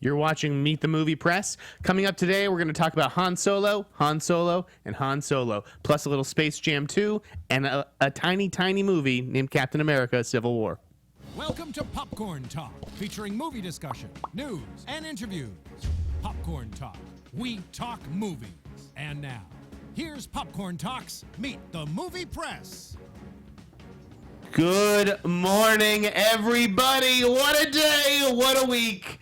You're watching Meet the Movie Press. Coming up today, we're going to talk about Han Solo, and Han Solo, plus a little Space Jam 2, and a tiny, tiny movie named Captain America: Civil War. Welcome to Popcorn Talk, featuring movie discussion, news, and interviews. Popcorn Talk, we talk movies. And now, here's Popcorn Talk's Meet the Movie Press. Good morning, everybody. What a day, what a week.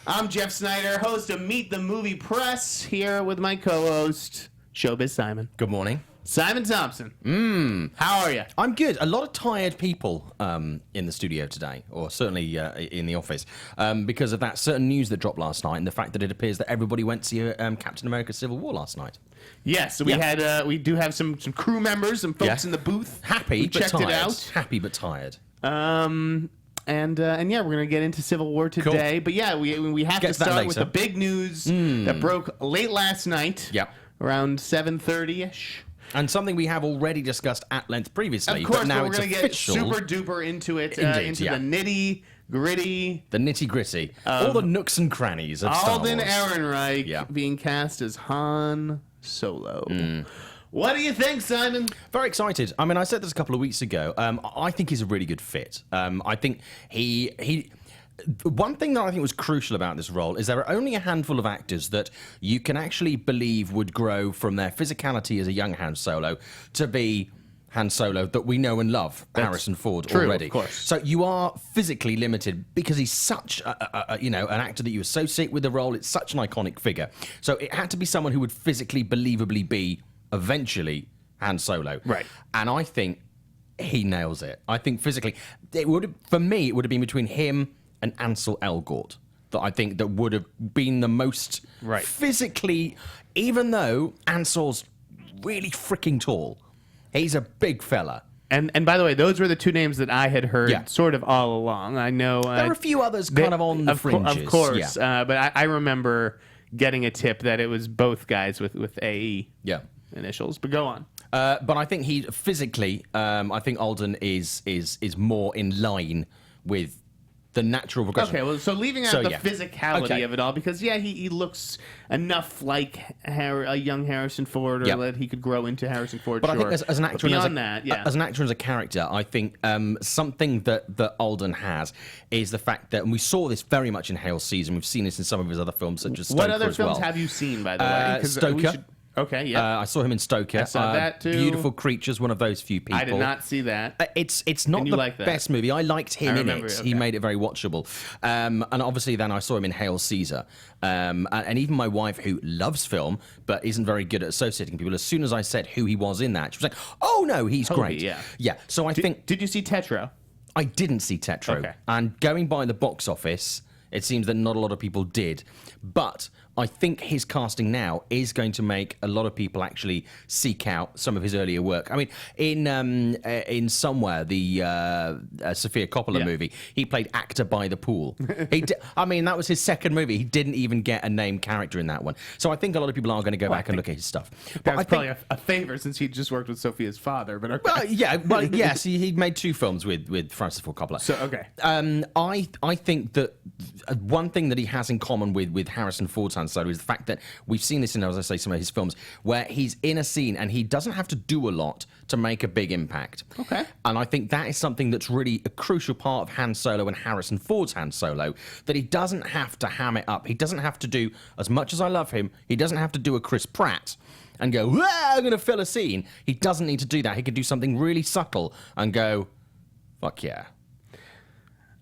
I'm Jeff Sneider, host of Meet the Movie Press, here with my co-host, Showbiz Simon. Good morning. Simon Thompson. How are you? I'm good. A lot of tired people in the studio today, or certainly in the office, because of that certain news that dropped last night and the fact that it appears that everybody went to see Captain America: Civil War last night. Yes, we do have some crew members, some folks in the booth. Happy but checked tired. It out. Happy but tired. And yeah, we're gonna get into Civil War today. Cool. But yeah, we have to start with the big news that broke late last night. Yep. Around 7:30ish. And something we have already discussed at length previously. Of course, but now we're it's going to get super duper into it, into the nitty gritty. The nitty gritty. All the nooks and crannies of Star Wars. Alden Ehrenreich being cast as Han Solo. What do you think, Simon? Very excited. I mean, I said this a couple of weeks ago. I think he's a really good fit. I think he one thing that I think was crucial about this role is there are only a handful of actors that you can actually believe would grow from their physicality as a young Han Solo to be Han Solo that we know and love, Harrison Ford, already. Of course. So you are physically limited because he's such an actor that you associate with the role. It's such an iconic figure. So it had to be someone who would physically, believably be eventually Han Solo. Right. And I think he nails it. I think physically, for me, it would have been between him and Ansel Elgort that I think that would have been the most physically, even though Ansel's really freaking tall. He's a big fella. And by the way, those were the two names that I had heard sort of all along. I know there are a few others kind of on the fringes. Of course, but I remember getting a tip that it was both guys with AE initials. But go on. But I think he physically, I think Alden is more in line with the natural progression. Okay, well, so leaving out the physicality of it all, because he looks enough like a young Harrison Ford, or that he could grow into Harrison Ford. But I think as an actor, but beyond as an actor and as a character, I think something that Alden has is the fact that, and we saw this very much in Hale's season. We've seen this in some of his other films, such as Stoker. What other films have you seen, by the way? Stoker. Okay, yeah. I saw him in Stoker. I saw that too. Beautiful Creatures, one of those few people. I did not see that. It's not the best movie. I liked him in it. Okay. He made it very watchable. And obviously then I saw him in Hail Caesar. And even my wife, who loves film but isn't very good at associating people, as soon as I said who he was in that, she was like, oh no, he's great. Yeah. So I think... Did you see Tetro? I didn't see Tetro. Okay. And going by the box office, it seems that not a lot of people did. But I think his casting now is going to make a lot of people actually seek out some of his earlier work. I mean, in Somewhere, the Sofia Coppola movie, he played actor by the pool. I mean, that was his second movie. He didn't even get a named character in that one. So I think a lot of people are going to go back and look at his stuff. But that's probably a favor, since he just worked with Sophia's father. But okay. Yes, he made two films with Francis Ford Coppola. So okay, I think that one thing that he has in common with Harrison Ford's Han Solo is the fact that we've seen this in, as I say, some of his films, where he's in a scene and he doesn't have to do a lot to make a big impact. Okay. And I think that is something that's really a crucial part of Han Solo and Harrison Ford's Han Solo, that he doesn't have to ham it up. He doesn't have to do, as much as I love him, he doesn't have to do a Chris Pratt and go, I'm going to fill a scene. He doesn't need to do that. He could do something really subtle and go, fuck yeah.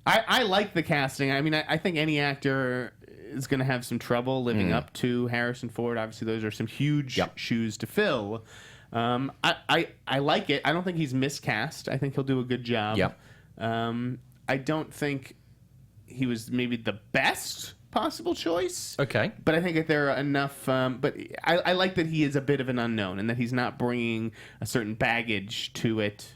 I like the casting. I mean, I think any actor is going to have some trouble living up to Harrison Ford. Obviously, those are some huge shoes to fill. I like it. I don't think he's miscast. I think he'll do a good job. Yep. I don't think he was maybe the best possible choice. Okay. But I think that there are enough... but I like that he is a bit of an unknown and that he's not bringing a certain baggage to it.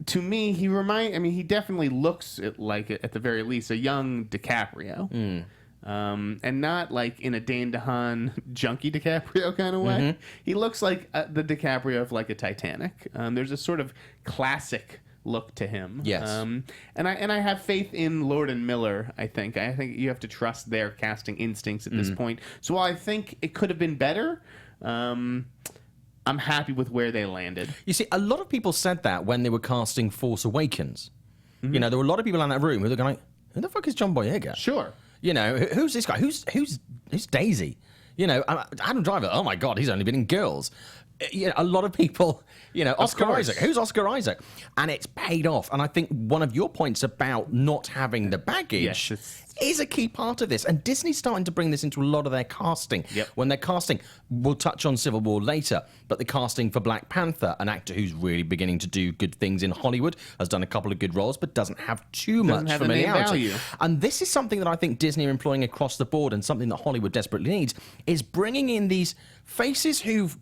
To me, he definitely looks like, at the very least, a young DiCaprio. And not like in a Dane DeHaan junkie DiCaprio kind of way. Mm-hmm. He looks like the DiCaprio of like a Titanic. There's a sort of classic look to him. Yes. And I have faith in Lord and Miller. I think you have to trust their casting instincts at this point. So while I think it could have been better, I'm happy with where they landed. You see, a lot of people said that when they were casting Force Awakens. You know, there were a lot of people in that room who were going, "Who the fuck is John Boyega?" Sure. You know, who's this guy? Who's Daisy? You know, Adam Driver. Oh my God, he's only been in Girls. You know, a lot of people. You know, Oscar Isaac. Who's Oscar Isaac? And it's paid off. And I think one of your points about not having the baggage is a key part of this. And Disney's starting to bring this into a lot of their casting. Yep. When they're casting, we'll touch on Civil War later, but the casting for Black Panther, an actor who's really beginning to do good things in Hollywood, has done a couple of good roles, but doesn't have too much familiarity. And this is something that I think Disney are employing across the board, and something that Hollywood desperately needs, is bringing in these faces who've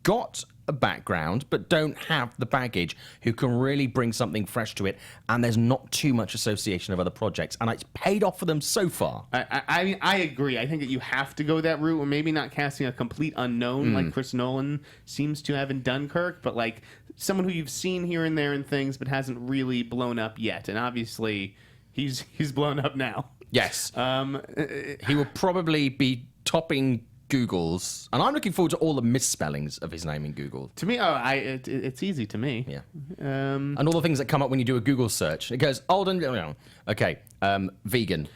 got a background but don't have the baggage, who can really bring something fresh to it, and there's not too much association of other projects, and it's paid off for them so far. I agree. I think that you have to go that route, or maybe not casting a complete unknown like Chris Nolan seems to have in Dunkirk, but like someone who you've seen here and there in things but hasn't really blown up yet. And obviously he's blown up now. Yes. He will probably be topping Google's, and I'm looking forward to all the misspellings of his name in Google. To me, it's easy to me. Yeah. And all the things that come up when you do a Google search. It goes, Alden, okay, vegan,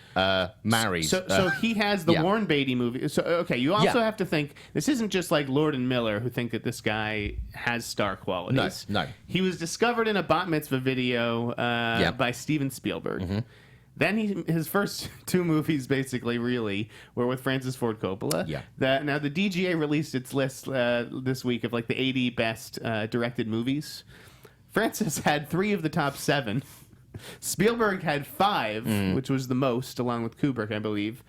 married. So he has the Warren Beatty movie. So, okay, you also have to think, this isn't just like Lord and Miller who think that this guy has star qualities. No. He was discovered in a bat mitzvah video by Steven Spielberg. Mm-hmm. Then his first two movies, basically, really, were with Francis Ford Coppola. Yeah. Now, the DGA released its list this week of like the 80 best directed movies. Francis had 3 of the top 7. Spielberg had 5, which was the most, along with Kubrick, I believe.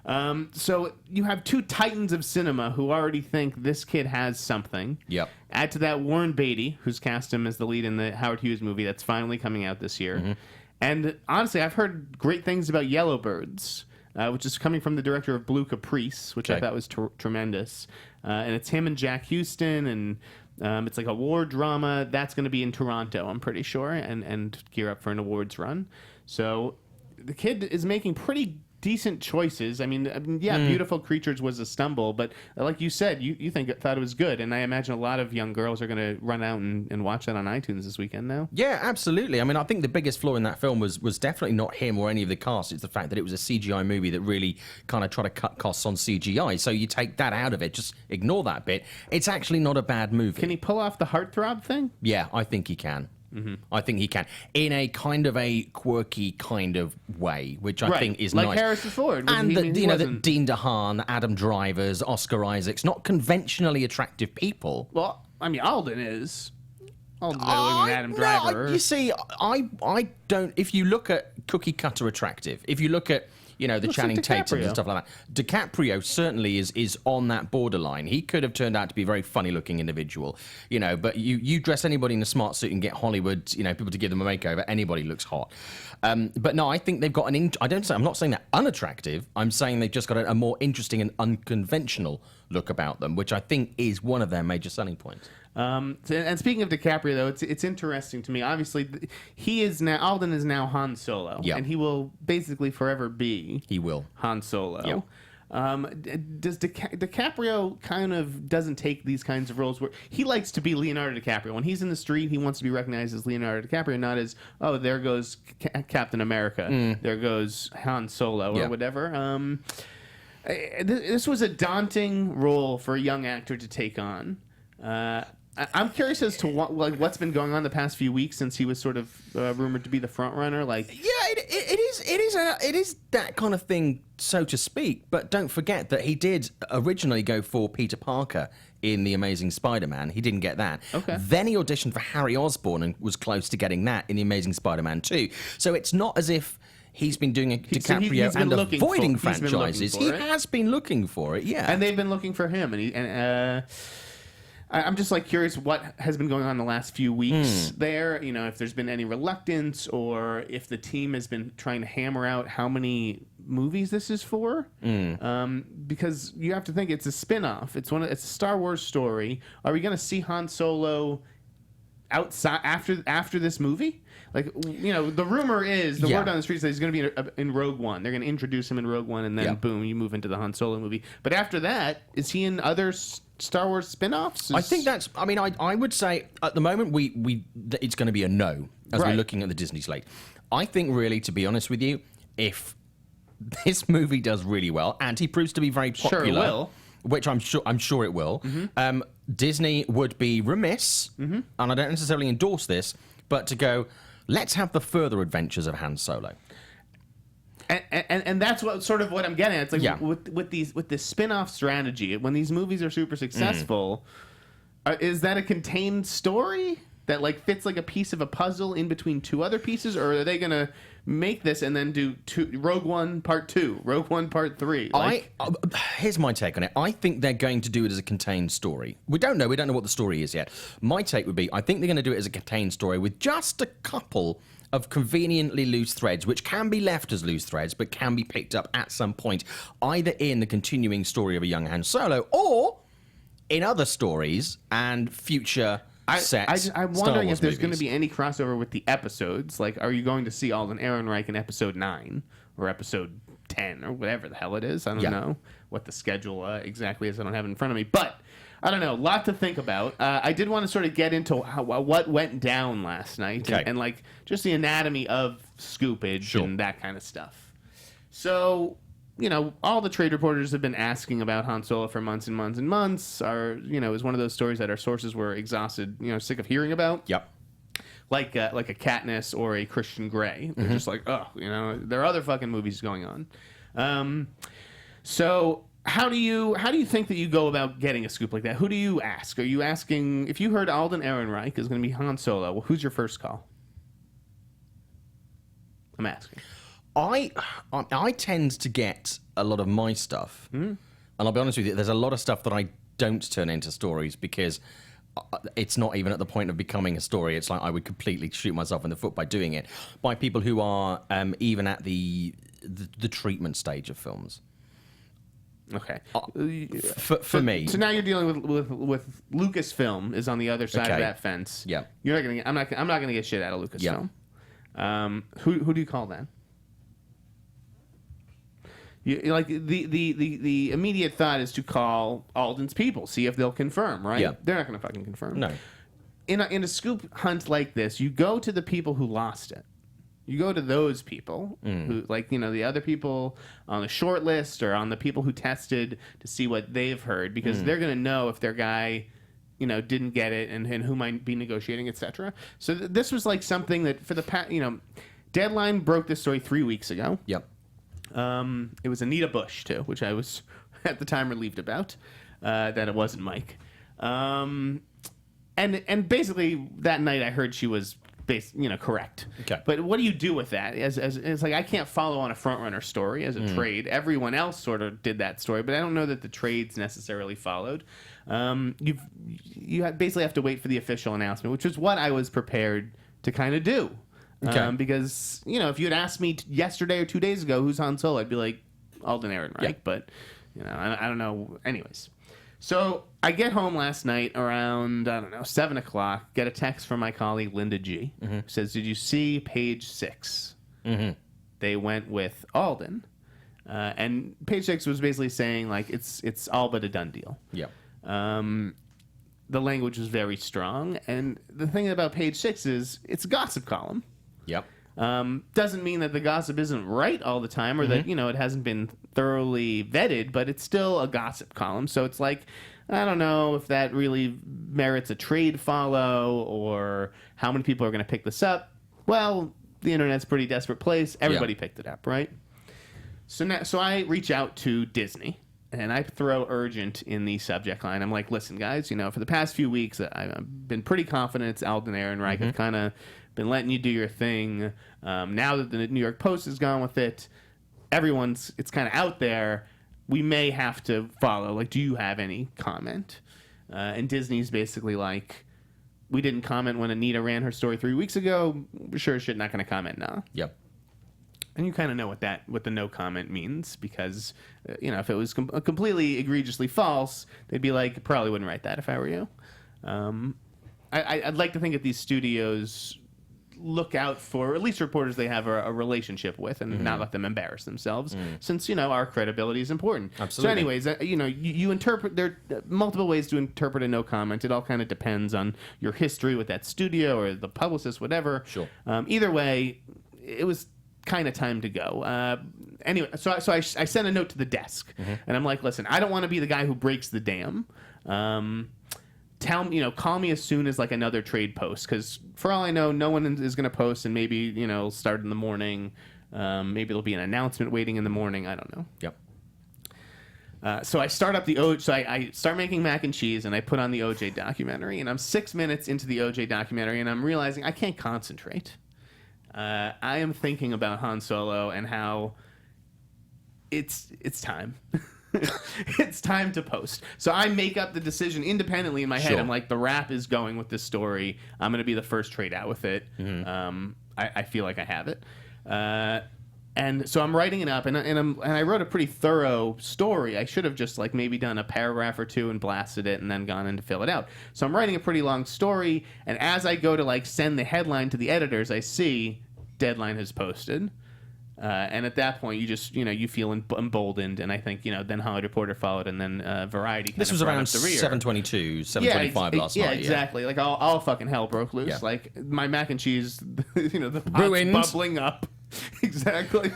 So you have 2 titans of cinema who already think this kid has something. Yep. Add to that Warren Beatty, who's cast him as the lead in the Howard Hughes movie that's finally coming out this year. Mm-hmm. And honestly, I've heard great things about Yellowbirds, which is coming from the director of Blue Caprice, which I thought was tremendous. And it's him and Jack Houston, and it's like a war drama. That's going to be in Toronto, I'm pretty sure, and gear up for an awards run. So the kid is making pretty decent choices. I mean, Beautiful Creatures was a stumble, but like you said, you thought it was good, and I imagine a lot of young girls are going to run out and watch that on iTunes this weekend now. Yeah, absolutely. I mean, I think the biggest flaw in that film was definitely not him or any of the cast. It's the fact that it was a CGI movie that really kind of tried to cut costs on CGI. So you take that out of it, just ignore that bit. It's actually not a bad movie. Can he pull off the heartthrob thing? Yeah, I think he can. Mm-hmm. I think he can, in a kind of a quirky kind of way, which I think is like nice. Harrison Ford, and the Dean DeHaan, Adam Drivers, Oscar Isaacs, not conventionally attractive people. Well, I mean, Alden is. Alden's better than Adam Driver. You see, I don't. If you look at cookie cutter attractive, if you look at the Channing Tatums and stuff like that. DiCaprio certainly is on that borderline. He could have turned out to be a very funny-looking individual, but you dress anybody in a smart suit and get Hollywood, people to give them a makeover, anybody looks hot. But no, I think they've got I'm not saying they're unattractive. I'm saying they've just got a more interesting and unconventional look about them, which I think is one of their major selling points. And speaking of DiCaprio, though, it's interesting to me. Obviously, Alden is now Han Solo, and he will basically forever be. He will Han Solo. Yep. Does DiCaprio kind of doesn't take these kinds of roles where he likes to be Leonardo DiCaprio? When he's in the street, he wants to be recognized as Leonardo DiCaprio, not as there goes Captain America, there goes Han Solo or whatever. This was a daunting role for a young actor to take on. I'm curious as to what's been going on the past few weeks since he was sort of rumored to be the front runner. It is that kind of thing, so to speak. But don't forget that he did originally go for Peter Parker in The Amazing Spider-Man. He didn't get that. Okay. Then he auditioned for Harry Osborn and was close to getting that in The Amazing Spider-Man 2. So it's not as if he's been doing a DiCaprio and avoiding franchises. He has been looking for it, yeah. And they've been looking for him, and I'm just curious what has been going on the last few weeks there. If there's been any reluctance, or if the team has been trying to hammer out how many movies this is for. Because you have to think it's a spin-off. It's a Star Wars story. Are we going to see Han Solo outside after this movie? Like, you know, the rumor is, the word on the street is that he's going to be in Rogue One. They're going to introduce him in Rogue One, and then boom, you move into the Han Solo movie. But after that, is he in other Star Wars spin-offs? I think that's. I mean, I would say at the moment it's going to be a no as we're looking at the Disney slate. I think, really, to be honest with you, if this movie does really well and he proves to be very popular, sure it will. Which I'm sure it will. Disney would be remiss, and I don't necessarily endorse this, but to go, let's have the further adventures of Han Solo. And that's what sort of what I'm getting at. It's like with this spin-off strategy, when these movies are super successful, is that a contained story that like fits like a piece of a puzzle in between two other pieces, or are they gonna make this and then do Rogue One Part 2, Rogue One Part 3? Like, here's my take on it. I think they're going to do it as a contained story. We don't know what the story is yet. My take would be, I think they're going to do it as a contained story with just a couple of conveniently loose threads, which can be left as loose threads, but can be picked up at some point, either in the continuing story of a young Han Solo, or in other stories and future sets. I'm wondering if there's going to be any crossover with the episodes. Like, are you going to see Alden Ehrenreich in Episode 9 or Episode 10 or whatever the hell it is? I don't know what the schedule exactly is. I don't have it in front of me. But, I don't know. A lot to think about. I did want to sort of get into what went down last night and, like, just the anatomy of scoopage and that kind of stuff. So, you know, all the trade reporters have been asking about Han Solo for months and months and months. Is one of those stories that our sources were exhausted, sick of hearing about. Yep. Like a Katniss or a Christian Grey. They're just like, there are other fucking movies going on. So how do you think that you go about getting a scoop like that? Who do you ask? Are you asking, if you heard Alden Ehrenreich is going to be Han Solo, well, who's your first call? I'm asking. I tend to get a lot of my stuff, and I'll be honest with you, there's a lot of stuff that I don't turn into stories because it's not even at the point of becoming a story. It's like I would completely shoot myself in the foot by doing it, by people who are even at the treatment stage of films. Okay. For me. So now you're dealing with Lucasfilm is on the other side of that fence. Yeah. You're not gonna. I'm not gonna get shit out of Lucasfilm. Yeah. Who do you call then? Like the immediate thought is to call Alden's people, see if they'll confirm, right? Yeah. They're not going to fucking confirm. No. In a scoop hunt like this, you go to the people who lost it. You go to those people who, like, the other people on the short list or on the people who tested to see what they've heard, because they're going to know if their guy, didn't get it and who might be negotiating, etc. So this was like something that for the past, Deadline broke this story 3 weeks ago. Yep. It was Anita Bush too, which I was at the time relieved about that it wasn't Mike. And basically that night I heard she was correct. Okay. But what do you do with that? As it's like I can't follow on a front runner story as a trade. Everyone else sort of did that story, but I don't know that the trades necessarily followed. You basically have to wait for the official announcement, which is what I was prepared to kind of do. Okay. Because, if you had asked me yesterday or 2 days ago who's Han Solo, I'd be like, Alden Ehrenreich. Yeah. But, I don't know. Anyways. So I get home last night around, 7 o'clock, get a text from my colleague, Linda G. Who says, did you see page 6? They went with Alden. And page 6 was basically saying, like, it's all but a done deal. Yep. The language was very strong. And the thing about page 6 is it's a gossip column. Yep. Doesn't mean that the gossip isn't right all the time or that, it hasn't been thoroughly vetted, but it's still a gossip column. So it's like, I don't know if that really merits a trade follow or how many people are going to pick this up. Well, the internet's a pretty desperate place. Everybody picked it up, right? So I reach out to Disney and I throw urgent in the subject line. I'm like, listen, guys, for the past few weeks, I've been pretty confident it's Alden Ehrenreich. I've kind of been letting you do your thing. Now that the New York Post has gone with it, it's kind of out there. We may have to follow. Like, do you have any comment? And Disney's basically like, we didn't comment when Anita ran her story 3 weeks ago. We're sure as shit not going to comment now. Yep. And you kind of know what the no comment means because, if it was completely egregiously false, they'd be like, probably wouldn't write that if I were you. I'd like to think that these studios look out for at least reporters they have a relationship with and not let them embarrass themselves, since our credibility is important. Absolutely. So anyways, you interpret, there are multiple ways to interpret a no comment. It all kind of depends on your history with that studio or the publicist, whatever. Sure. Either way, it was kind of time to go. Anyway, so I sent a note to the desk, and I'm like, listen, I don't want to be the guy who breaks the dam. Tell me, call me as soon as like another trade post, because for all I know, no one is going to post, and maybe start in the morning. Maybe there'll be an announcement waiting in the morning. I don't know. Yep. So I start up I start making mac and cheese, and I put on the OJ documentary, and I'm 6 minutes into the OJ documentary, and I'm realizing I can't concentrate. I am thinking about Han Solo and how it's time. It's time to post. So I make up the decision independently in my head. Sure. I'm like, the rap is going with this story. I'm going to be the first trade out with it. I feel like I have it. And so I'm writing it up, and I wrote a pretty thorough story. I should have just like maybe done a paragraph or two and blasted it and then gone in to fill it out. So I'm writing a pretty long story, and as I go to like send the headline to the editors, I see deadline has posted. And at that point, you just, you feel emboldened, and I think, then Hollywood Reporter followed, and then Variety kind This of was brought around up the rear. 7:22, 7:25 last night. Yeah, exactly. Like, all fucking hell broke loose. Yeah. Like, my mac and cheese, the pot's Ruined. bubbling up. Exactly.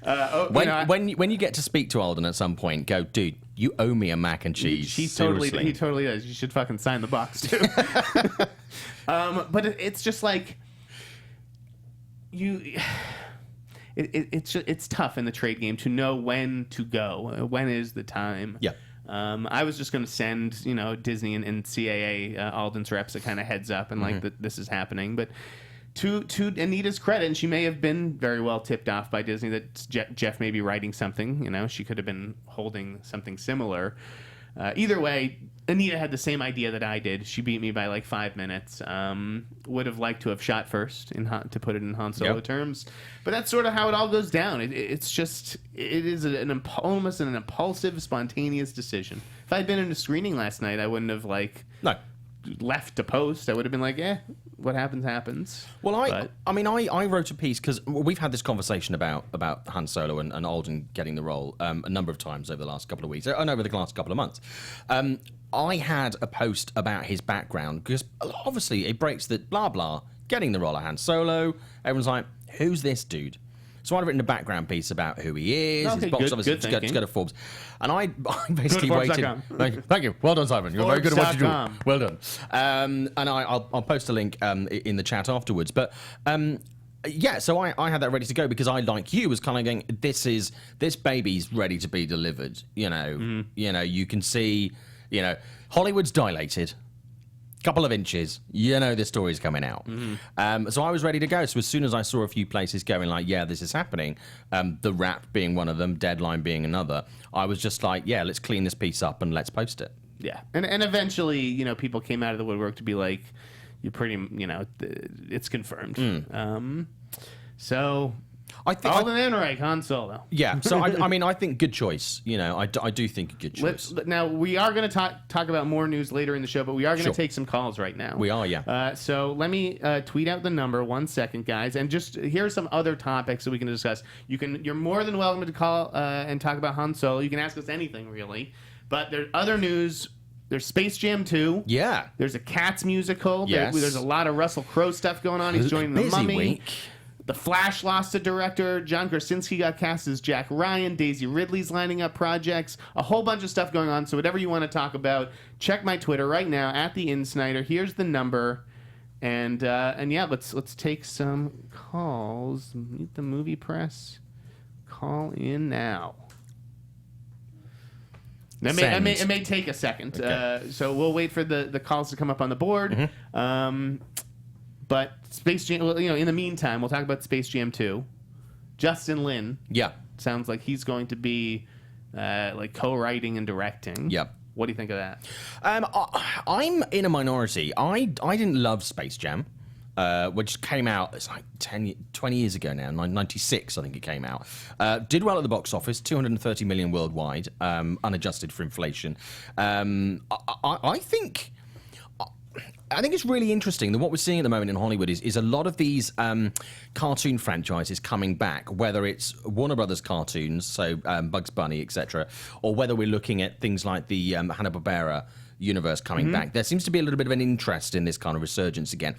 When you get to speak to Alden at some point, go, dude, you owe me a mac and cheese. He Seriously. totally does. You should fucking sign the box, too. But it's just like, it's tough in the trade game to know when to go. When is the time? Yeah. I was just going to send, Disney and CAA, Alden's reps, a kind of heads up and like that this is happening. But to Anita's credit, and she may have been very well tipped off by Disney that Jeff may be writing something. She could have been holding something similar. Either way, Anita had the same idea that I did. She beat me by like 5 minutes. Would have liked to have shot first, to put it in Han Solo terms. But that's sort of how it all goes down. It is almost an impulsive, spontaneous decision. If I'd been in a screening last night, I wouldn't have left to post. I would have been like, what happens. Well, I wrote a piece because we've had this conversation about Han Solo and Alden getting the role a number of times over the last couple of weeks, and over the last couple of months. I had a post about his background because obviously it breaks that blah blah getting the role of Han Solo. Everyone's like, who's this dude? So I'd written a background piece about who he is, Okay, his box office, good to go to Forbes. And I basically Go to waited. Forbes.com. Thank you. Well done, Simon. You're very good at what you do. Forbes.com. Well done. And I'll post a link in the chat afterwards. But so I had that ready to go because I, like you, was kind of going, this baby's ready to be delivered. You can see, Hollywood's dilated. Couple of inches, this story's coming out. So I was ready to go. So as soon as I saw a few places going like, this is happening, the Wrap being one of them, Deadline being another, I was just like, let's clean this piece up and let's post it. Yeah, and eventually, people came out of the woodwork to be like, you're pretty, it's confirmed. So I think Alden Ehrenreich, Han Solo. Yeah, so I think good choice. I do think a good choice. Now we are going to talk about more news later in the show, but we are going to take some calls right now. We are, yeah. So let me tweet out the number 1 second, guys, and just here are some other topics that we can discuss. You're more than welcome to call and talk about Han Solo. You can ask us anything really, but there's other news. There's Space Jam 2. Yeah. There's a Cats musical. Yes. There's a lot of Russell Crowe stuff going on. He's joining The Mummy. Week. The Flash lost a director. John Krasinski got cast as Jack Ryan. Daisy Ridley's lining up projects. A whole bunch of stuff going on. So whatever you want to talk about, check my Twitter right now at the Sneider. Here's the number, and let's take some calls. Meet the movie press. Call in now. It may take a second, Okay. so we'll wait for the calls to come up on the board. But Space Jam, in the meantime, we'll talk about Space Jam 2. Justin Lin. Yeah. Sounds like he's going to be co-writing and directing. Yep. What do you think of that? I'm in a minority. I didn't love Space Jam, which came out, it's like 20 years ago now, 96 I think it came out. Did well at the box office, 230 million worldwide, unadjusted for inflation. I think... I think it's really interesting that what we're seeing at the moment in Hollywood is a lot of these cartoon franchises coming back, whether it's Warner Brothers cartoons, so Bugs Bunny, etc., or whether we're looking at things like the Hanna-Barbera universe coming back. There seems to be a little bit of an interest in this kind of resurgence again.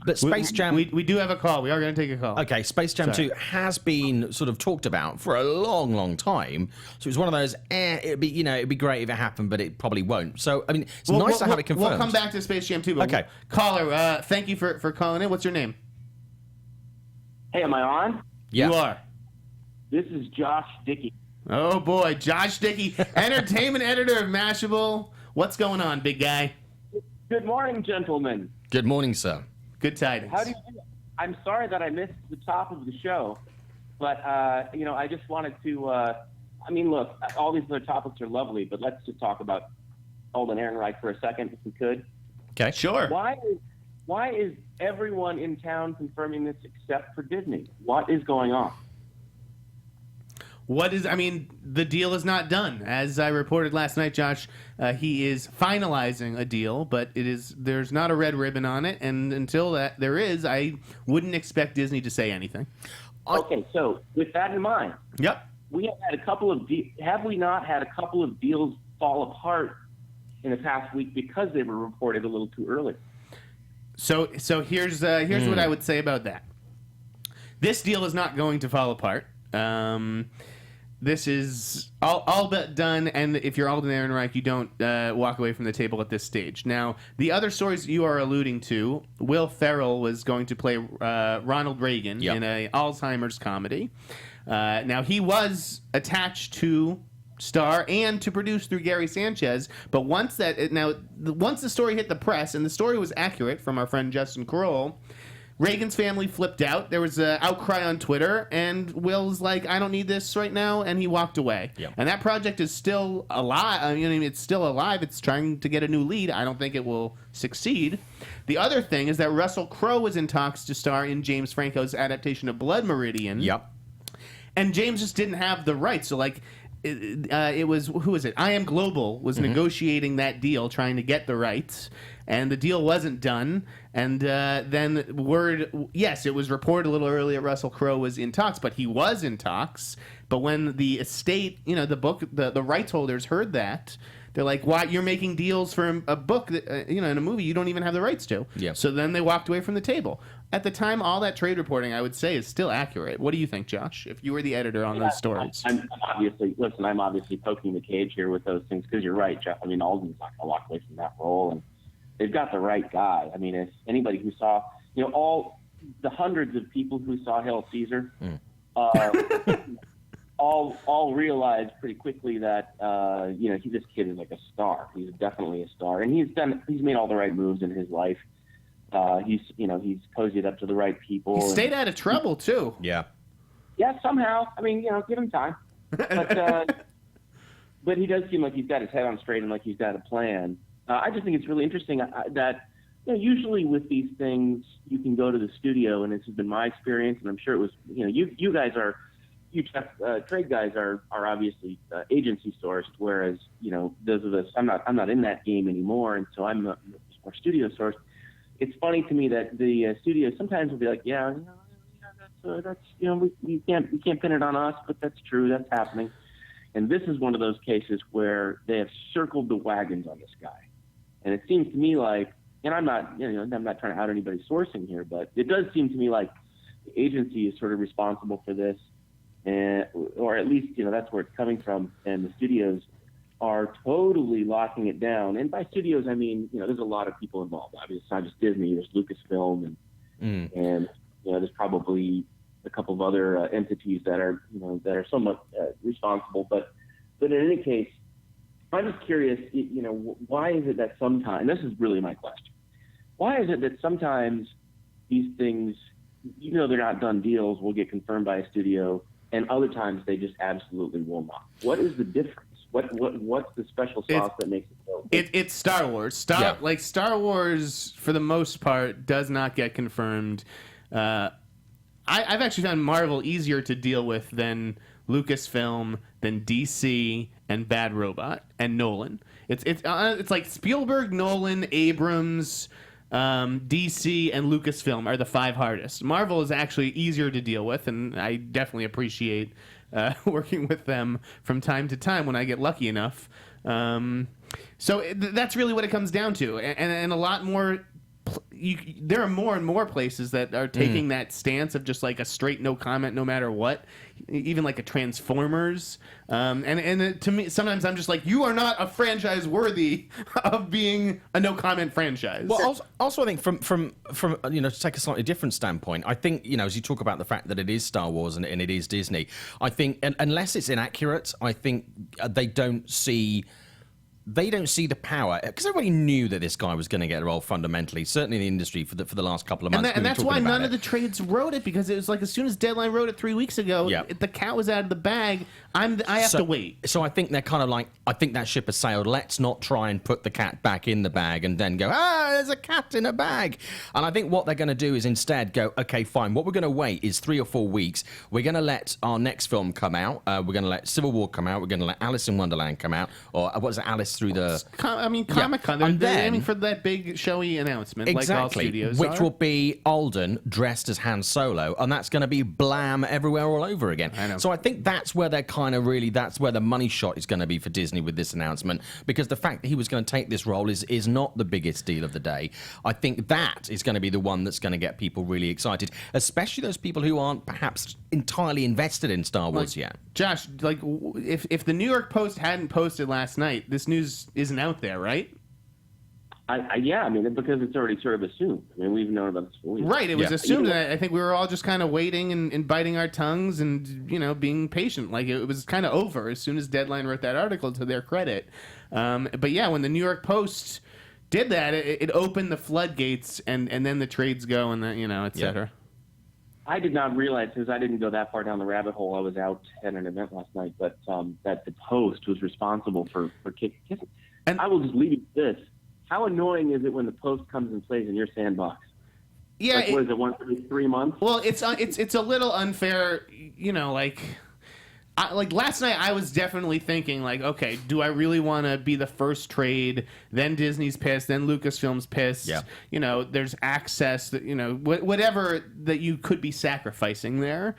But Space Jam... We do have a call. We are going to take a call. Okay, Space Jam 2 has been sort of talked about for a long, long time. So it's one of those, it'd be great if it happened, but it probably won't. So, I mean, it's nice to have it confirmed. We'll come back to Space Jam 2. But okay. Caller, thank you for calling in. What's your name? Hey, am I on? Yeah. You are. This is Josh Dickey. Oh, boy. Josh Dickey, entertainment editor of Mashable. What's going on, big guy? Good morning, gentlemen. Good morning, sir. Good tidings. How do you do? I'm sorry that I missed the top of the show, but, I just wanted to, look, all these other topics are lovely, but let's just talk about Alden Ehrenreich for a second, if we could. Okay. Sure. Why is everyone in town confirming this except for Disney? What is going on? The deal is not done. As I reported last night, Josh, he is finalizing a deal, but there's not a red ribbon on it, and until there is, I wouldn't expect Disney to say anything. Okay, so with that in mind, Yep. we have had have we not had a couple of deals fall apart in the past week because they were reported a little too early? So here's what I would say about that. This deal is not going to fall apart. This is all but done, and if you're Alden Ehrenreich, you don't walk away from the table at this stage. Now, the other stories you are alluding to, Will Ferrell was going to play Ronald Reagan in an Alzheimer's comedy. Now, he was attached to star and to produce through Gary Sanchez, but once the story hit the press, and the story was accurate from our friend Justin Crowe, Reagan's family flipped out. There was an outcry on Twitter, and Will's like, I don't need this right now, and he walked away. Yep. And that project is still alive. It's still alive. It's trying to get a new lead. I don't think it will succeed. The other thing is that Russell Crowe was in talks to star in James Franco's adaptation of Blood Meridian. Yep. And James just didn't have the rights. So, it was, who is it? I Am Global was negotiating that deal, trying to get the rights, and the deal wasn't done. And then it was reported a little earlier Russell Crowe was in talks, but he was in talks. But when the estate, the rights holders heard that, they're like, "Why you're making deals for a book that in a movie you don't even have the rights to?" Yeah. So then they walked away from the table. At the time, all that trade reporting, I would say, is still accurate. What do you think, Josh? If you were the editor on those stories, I'm obviously poking the cage here with those things because you're right, Jeff. Alden's not going to walk away from that role, and they've got the right guy. If anybody who saw, all the hundreds of people who saw Hail Caesar, all realized pretty quickly that this kid is like a star. He's definitely a star, and he's made all the right moves in his life. He's cozied up to the right people. He stayed out of trouble too. Yeah. Yeah, somehow. Give him time. But but he does seem like he's got his head on straight and like he's got a plan. I just think it's really interesting that usually with these things you can go to the studio, and this has been my experience, and I'm sure it was you guys are. Trade guys are obviously agency sourced, whereas those of us I'm not in that game anymore, and so I'm more studio sourced. It's funny to me that the studio sometimes will be like, that's we can't pin it on us, but that's true, that's happening. And this is one of those cases where they have circled the wagons on this guy, and it seems to me like, and I'm not trying to out anybody's sourcing here, but it does seem to me like the agency is sort of responsible for this. Or at least, that's where it's coming from. And the studios are totally locking it down. And by studios, I mean, there's a lot of people involved. Obviously, it's not just Disney. There's Lucasfilm and there's probably a couple of other entities that are somewhat responsible. But in any case, I'm just curious, why is it that sometimes, and this is really my question, why is it that sometimes these things, they're not done deals, will get confirmed by a studio, and other times they just absolutely will not? What is the difference? What's the special sauce that makes it so? It's Star Wars. Star Wars, for the most part, does not get confirmed. I've actually found Marvel easier to deal with than Lucasfilm, than DC, and Bad Robot, and Nolan. It's like Spielberg, Nolan, Abrams, DC, and Lucasfilm are the 5 hardest. Marvel is actually easier to deal with, and I definitely appreciate working with them from time to time when I get lucky enough. That's really what it comes down to, and a lot more. There are more and more places that are taking that stance of just like a straight no comment no matter what, even like a Transformers. To me, sometimes I'm just like, you are not a franchise worthy of being a no comment franchise. Well, also I think from to take a slightly different standpoint, I think as you talk about the fact that it is Star Wars and it is Disney, I think unless it's inaccurate, I think they don't see the power, because everybody knew that this guy was going to get a role fundamentally, certainly in the industry for the last couple of months. And that's why none of the trades wrote it, because it was like as soon as Deadline wrote it 3 weeks ago, the cat was out of the bag. I have to wait. So I think they're kind of like, I think that ship has sailed. Let's not try and put the cat back in the bag and then go, there's a cat in a bag. And I think what they're going to do is instead go, okay, fine. What we're going to wait is 3 or 4 weeks. We're going to let our next film come out. We're going to let Civil War come out. We're going to let Alice in Wonderland come out. Or what was it, Alice through the... Comic-Con. They're aiming for that big, showy announcement, like all studios which will be Alden dressed as Han Solo, and that's going to be blam everywhere all over again. I know. So I think that's where they're kind of really, that's where the money shot is going to be for Disney with this announcement, because the fact that he was going to take this role is not the biggest deal of the day. I think that is going to be the one that's going to get people really excited, especially those people who aren't perhaps entirely invested in Star Wars yet. Josh, if the New York Post hadn't posted last night, this news isn't out there, right? Because it's already sort of assumed. We've known about this for weeks. Right, it was assumed, and I think we were all just kind of waiting and biting our tongues and, being patient. Like, it was kind of over as soon as Deadline wrote that article, to their credit. But yeah, when the New York Post did that, it opened the floodgates, and then the trades go, and then, et cetera. I did not realize, because I didn't go that far down the rabbit hole. I was out at an event last night, but that the Post was responsible for kissing. And I will just leave you with this. How annoying is it when the Post comes and plays in your sandbox? Yeah. What is it, once every 3 months? Well, it's a little unfair, last night I was definitely thinking, okay, do I really want to be the first trade? Then Disney's pissed, then Lucasfilm's pissed. Yeah. There's access that, whatever that you could be sacrificing there,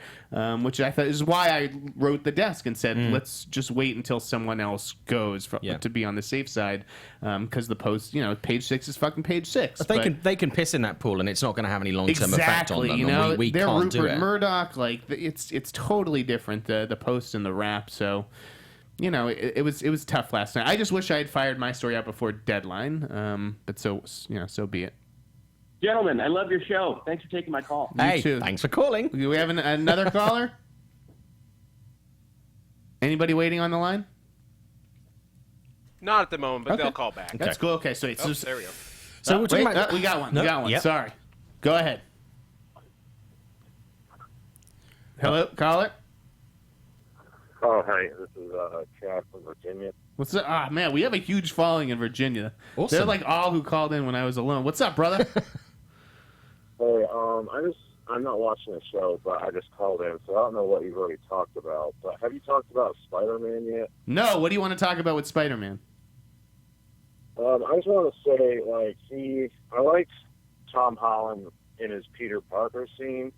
which I thought is why I wrote the desk and said, let's just wait until someone else goes to be on the safe side, because the Post, page 6 is fucking page 6. But they can piss in that pool, and it's not going to have any long-term effect on them. We they're can't do Rupert it. Murdoch, it's totally different, the Post and the Wrap. So, it was tough last night. I just wish I had fired my story out before Deadline. But so be it. Gentlemen, I love your show. Thanks for taking my call. Hey, too. Thanks for calling. Do we have another caller? Anybody waiting on the line? Not at the moment, but Okay. they'll call back. That's cool. Okay, so it's There we go. So we're talking about... we got one. No, We got one. yep. Sorry. Go ahead. Hello, caller. Oh, hey, this is Chad from Virginia. What's up? Ah, man, we have a huge following in Virginia. Awesome. They're like all who called in when I was alone. What's up, brother? Hey, I'm not watching the show, but I just called in, so I don't know what you've already talked about. But have you talked about Spider-Man yet? No. What do you want to talk about with Spider-Man? I just want to say, I liked Tom Holland in his Peter Parker scene,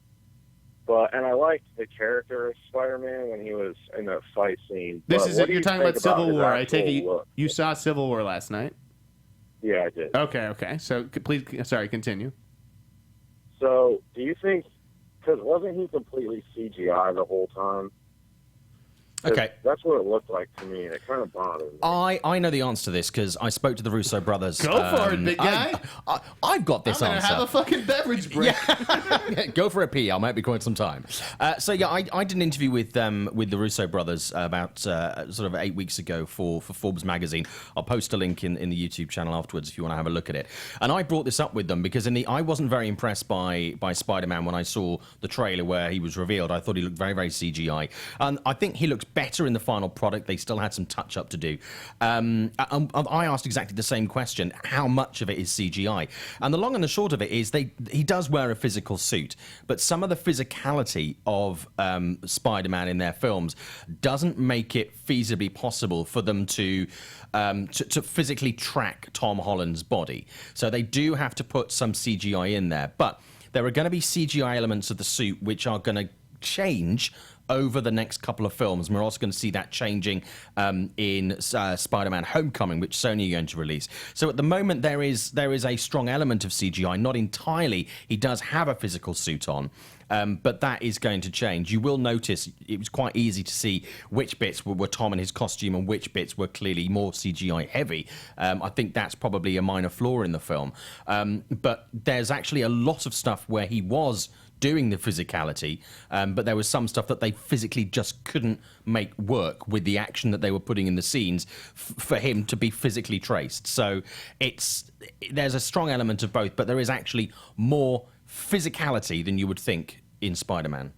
and I liked the character of Spider-Man when he was in that fight scene. You're talking about Civil War. I take it look? you saw Civil War last night. Yeah, I did. Okay. So please, sorry, continue. So, do you think, because wasn't he completely CGI the whole time? Okay. That's what it looked like to me, and it kind of bothered me. I know the answer to this because I spoke to the Russo brothers. Go for it, big guy. I've got this I'm answer. gonna have a fucking beverage break. Go for a pee. I might be quite some time. I did an interview with the Russo brothers about sort of 8 weeks ago for Forbes magazine. I'll post a link in the YouTube channel afterwards if you want to have a look at it. And I brought this up with them because I wasn't very impressed by Spider-Man when I saw the trailer where he was revealed. I thought he looked very, very CGI. And I think he looks looked better in the final product. They still had some touch-up to do. I asked exactly the same question. How much of it is CGI? And the long and the short of it is he does wear a physical suit, but some of the physicality of Spider-Man in their films doesn't make it feasibly possible for them to physically track Tom Holland's body. So they do have to put some CGI in there. But there are going to be CGI elements of the suit which are going to change over the next couple of films. And we're also going to see that changing in Spider-Man Homecoming, which Sony are going to release. So at the moment, there is a strong element of CGI. Not entirely. He does have a physical suit on. But that is going to change. You will notice it was quite easy to see which bits were Tom and his costume and which bits were clearly more CGI heavy. I think that's probably a minor flaw in the film. But there's actually a lot of stuff where he was doing the physicality, but there was some stuff that they physically just couldn't make work with the action that they were putting in the scenes for him to be physically traced. So there's a strong element of both, but there is actually more physicality than you would think in Spider-Man.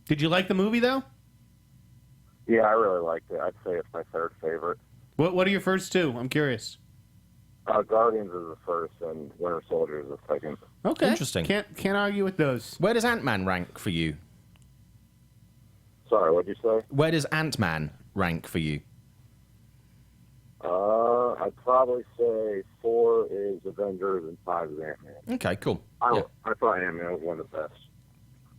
Did you like the movie, though? Yeah, I really liked it. I'd say it's my third favorite. What are your first two? I'm curious. Guardians is the first, and Winter Soldier is the second. Okay. Interesting. Can't argue with those. Where does Ant-Man rank for you? Sorry, what'd you say? Where does Ant-Man rank for you? I'd probably say 4 is Avengers and 5 is Ant-Man. Okay, cool. I thought Ant-Man was one of the best.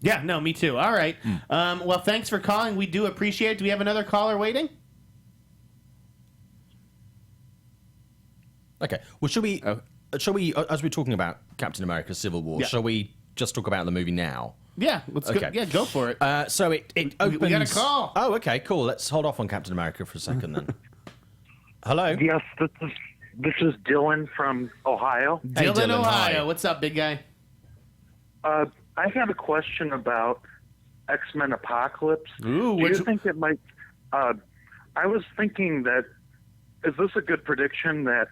Yeah, no, me too. All right. Well, thanks for calling. We do appreciate it. Do we have another caller waiting? Okay. Well, shall we, as we're talking about Captain America: Civil War, shall we just talk about the movie now? Yeah, let's go. Yeah, go for it. So it opens. We got a call. Oh, okay, cool. Let's hold off on Captain America for a second then. Hello. Yes, this is Dylan from Ohio. Hey, Dylan, Dylan, Ohio. hi. What's up, big guy? I had a question about X-Men Apocalypse. Ooh, Do you think it might... I was thinking that, is this a good prediction that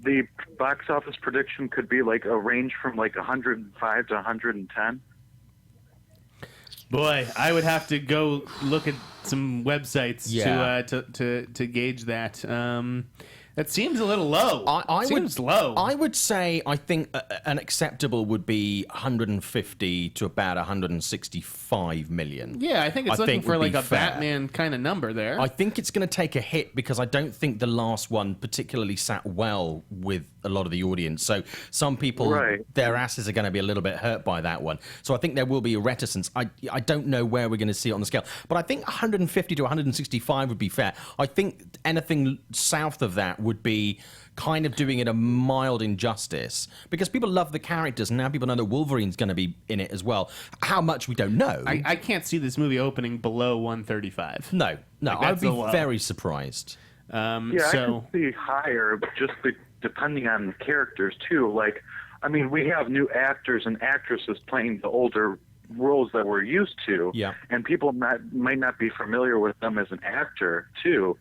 the box office prediction could be like a range from like 105 to 110? Boy, I would have to go look at some websites to gauge that. That seems a little low. Seems low. I would say I think an acceptable would be 150 to about 165 million. Yeah, I think it's looking for like a fair. Batman kind of number there. I think it's going to take a hit because I don't think the last one particularly sat well with a lot of the audience. So some people, their asses are going to be a little bit hurt by that one. So I think there will be a reticence. I don't know where we're going to see it on the scale. But I think 150 to 165 would be fair. I think anything south of that would be kind of doing it a mild injustice because people love the characters and now people know that Wolverine's going to be in it as well. How much we don't know. I can't see this movie opening below 135. No, I'd be very surprised. I can see higher, just depending on the characters too. Like, I mean, we have new actors and actresses playing the older roles that we're used to, and people might not be familiar with them as an actor too.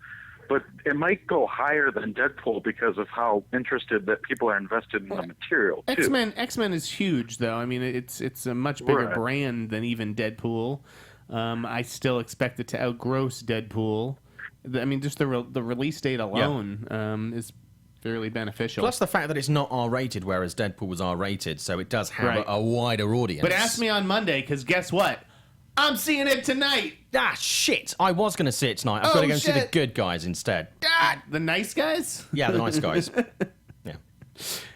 But it might go higher than Deadpool because of how interested that people are invested in the material too. X-Men is huge, though. I mean, it's a much bigger brand than even Deadpool. I still expect it to outgross Deadpool. I mean, just the release date alone is fairly beneficial. Plus the fact that it's not R-rated, whereas Deadpool was R-rated, so it does have a wider audience. But ask me on Monday, because guess what? I'm seeing it tonight. Ah, shit. I was going to see it tonight. I've got to go and see The Good Guys instead. The Nice Guys? Yeah, The Nice Guys. Yeah.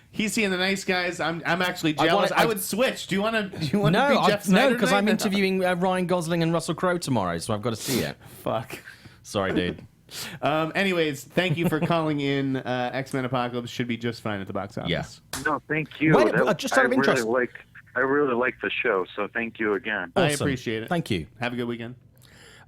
He's seeing The Nice Guys. I'm actually jealous. I would switch. Do you want to be Jeff Sneider? No, because I'm interviewing Ryan Gosling and Russell Crowe tomorrow, so I've got to see it. Fuck. Sorry, dude. Anyways, thank you for calling in. X-Men Apocalypse should be just fine at the box office. Yeah. No, thank you. Just out of interest. I really like the show, so thank you again. Awesome. I appreciate it. Thank you. Have a good weekend.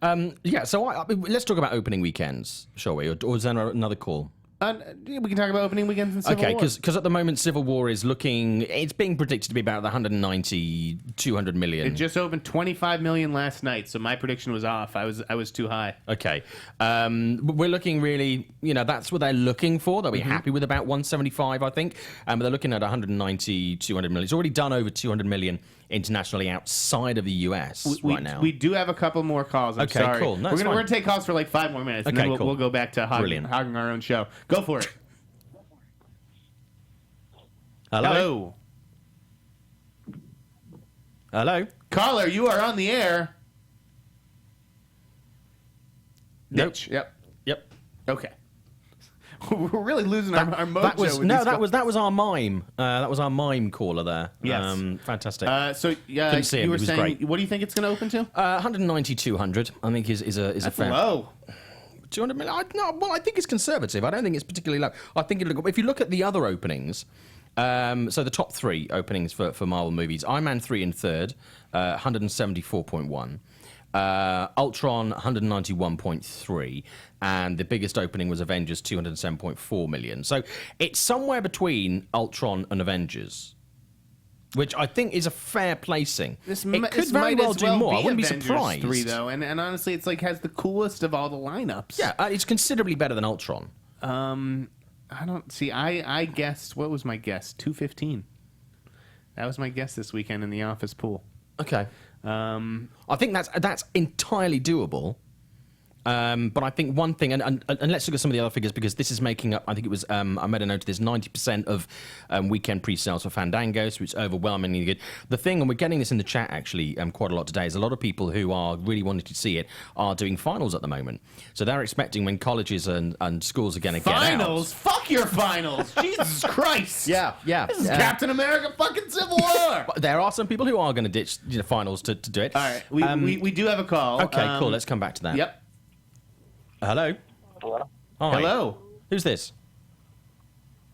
So let's talk about opening weekends, shall we? Or is there another call? We can talk about opening weekends in Civil War. Okay, because at the moment Civil War is it's being predicted to be about the 190, 200 million. It just opened 25 million last night, so my prediction was off. I was too high. Okay. We're looking really, that's what they're looking for. They'll be happy with about 175, I think. But they're looking at 190, 200 million. It's already done over 200 million internationally outside of the US right now. We do have a couple more calls. I'm Okay, sorry. cool. No, we're it's gonna fine. take calls for like 5 more minutes, and Okay, then cool. we'll go back to hogging our own show. Go for it. Hello? Hello? Caller, you are on the air. Nope. Mitch. Yep. Yep. Okay. We're really losing our mojo. That was with these calls. that was our mime. That was our mime caller there. Yes. Fantastic. So Couldn't see him. you were He was saying, great. what do you think it's going to open to? 190, 200. I think is a That's fair. low. 200 million. I think it's conservative. I don't think it's particularly low. I think if you look at the other openings, so the top 3 openings for Marvel movies: Iron Man 3 in third, 174.1. Ultron 191.3, and the biggest opening was Avengers 207.4 million. So it's somewhere between Ultron and Avengers, which I think is a fair placing. It could very well do more. I wouldn't be surprised. 3 though, and honestly, it's like has the coolest of all the lineups. Yeah, it's considerably better than Ultron. I don't see. I guessed. What was my guess? 215. That was my guess this weekend in the office pool. Okay. I think that's entirely doable. But I think one thing, and let's look at some of the other figures, because this is making up, I think it was, I made a note of this, 90% of weekend pre-sales for Fandango, so it's overwhelmingly good. The thing, and we're getting this in the chat actually quite a lot today, is a lot of people who are really wanting to see it are doing finals at the moment. So they're expecting when colleges and schools are going to get out. Finals? Fuck your finals! Jesus Christ! Yeah. This is Captain America fucking Civil War! But there are some people who are going to ditch finals to do it. All right, we do have a call. Okay, cool, let's come back to that. Yep. Hello? Hi. Hello. Who's this?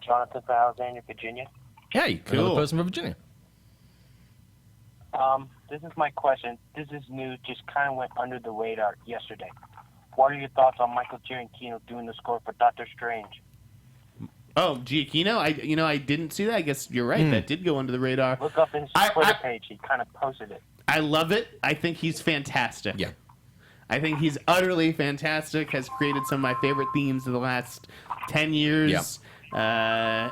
Jonathan from Alexandria, Virginia. Hey, Cool. another person from Virginia. This is my question. This is new, just kind of went under the radar yesterday. What are your thoughts on Michael Giacchino doing the score for Doctor Strange? Oh, Giacchino? I didn't see that. I guess you're right. That did go under the radar. Look up his Twitter page. He kind of posted it. I love it. I think he's fantastic. Yeah. I think he's utterly fantastic, has created some of my favorite themes of the last 10 years. Yeah.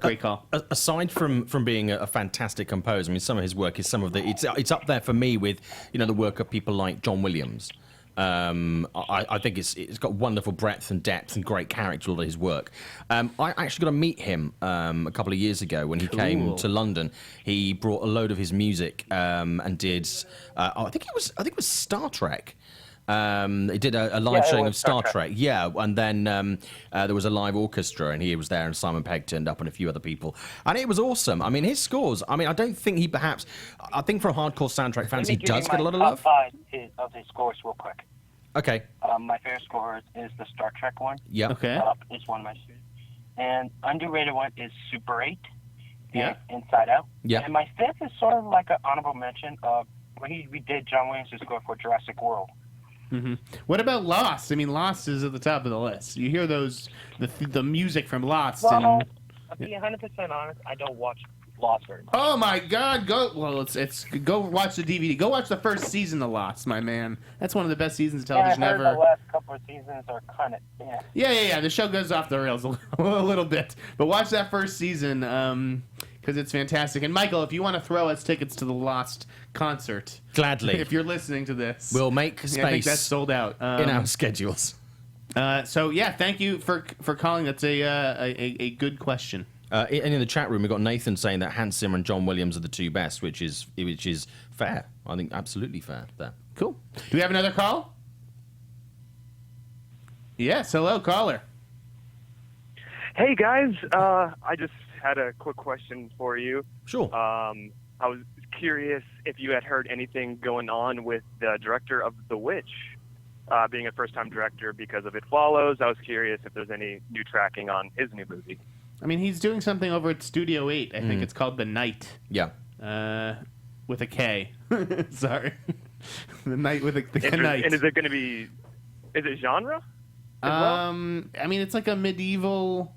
Great call. Aside from being a fantastic composer, I mean, some of his work is it's up there for me with, the work of people like John Williams. I think it's got wonderful breadth and depth and great character, all of his work. I actually got to meet him a couple of years ago when he came to London. He brought a load of his music and did. I think it was Star Trek. He did a live showing of Star Trek. Yeah, and then there was a live orchestra, and he was there, and Simon Pegg turned up, and a few other people, and it was awesome. I mean, his scores. I mean, I don't think I think for hardcore soundtrack fans, he does get a lot of love. Top 5 of his scores, real quick. Okay. My favorite score is the Star Trek one. Yeah. Okay. It's one of my favorites. And underrated one is Super 8. Yeah. Inside Out. Yeah. And my fifth is sort of like an honorable mention of when we did John Williams' score for Jurassic World. Mm-hmm. What about Lost? I mean, Lost is at the top of the list. You hear the music from Lost. Well, and, I'll be 100% honest, I don't watch Lost very much. oh my God! It's go watch the DVD. Go watch the first season of Lost, my man. That's one of the best seasons of television I heard ever. the last couple of seasons are kind of, Yeah. The show goes off the rails a little bit, but watch that first season because it's fantastic. And Michael, if you want to throw us tickets to the Lost concert, Gladly. if you're listening to this, We'll make space I think that's sold out in our schedules. So yeah, thank you for calling. That's a good question. And in the chat room, we've got Nathan saying that Hans Zimmer and John Williams are the two best, which is fair. I think absolutely fair there. Cool. Do we have another call? Yes. Hello, caller. Hey guys, I just had a quick question for you. Sure. I was curious if you had heard anything going on with the director of The Witch, being a first-time director because of It Follows. I was curious if there's any new tracking on his new movie. I mean, he's doing something over at Studio 8. I think it's called The Night. Yeah. With a K. Sorry. The Night with a Night. And is it going to be? Is it genre? I mean, it's like a medieval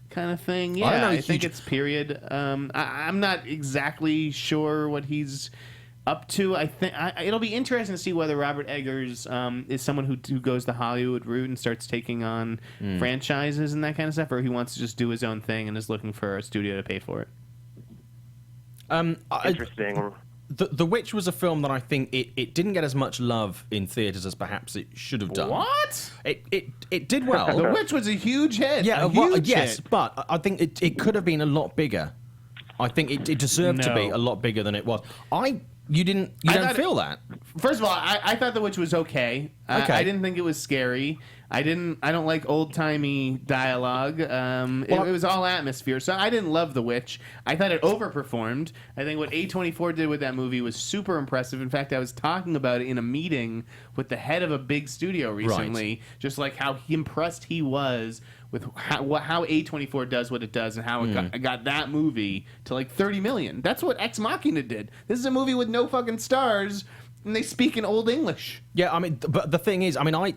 kind of thing. Yeah, I don't know, I think it's period. I'm not exactly sure what he's up to. I think it'll be interesting to see whether Robert Eggers is someone who goes the Hollywood route and starts taking on franchises and that kind of stuff, or he wants to just do his own thing and is looking for a studio to pay for it. interesting. The Witch was a film that I think it didn't get as much love in theaters as perhaps it should have done. What? It did well. The Witch was a huge hit. Yeah, a huge yes, hit. but I think it could have been a lot bigger. I think it deserved to be a lot bigger than it was. You don't feel that? First of all, I thought The Witch was okay. I didn't think it was scary. I don't like old-timey dialogue. It was all atmosphere. So I didn't love The Witch. I thought it overperformed. I think what A24 did with that movie was super impressive. In fact, I was talking about it in a meeting with the head of a big studio recently, just like how impressed he was with how A24 does what it does and how it got that movie to like 30 million. That's what Ex Machina did. This is a movie with no fucking stars, and they speak in Old English. Yeah, I mean, but the thing is, I mean,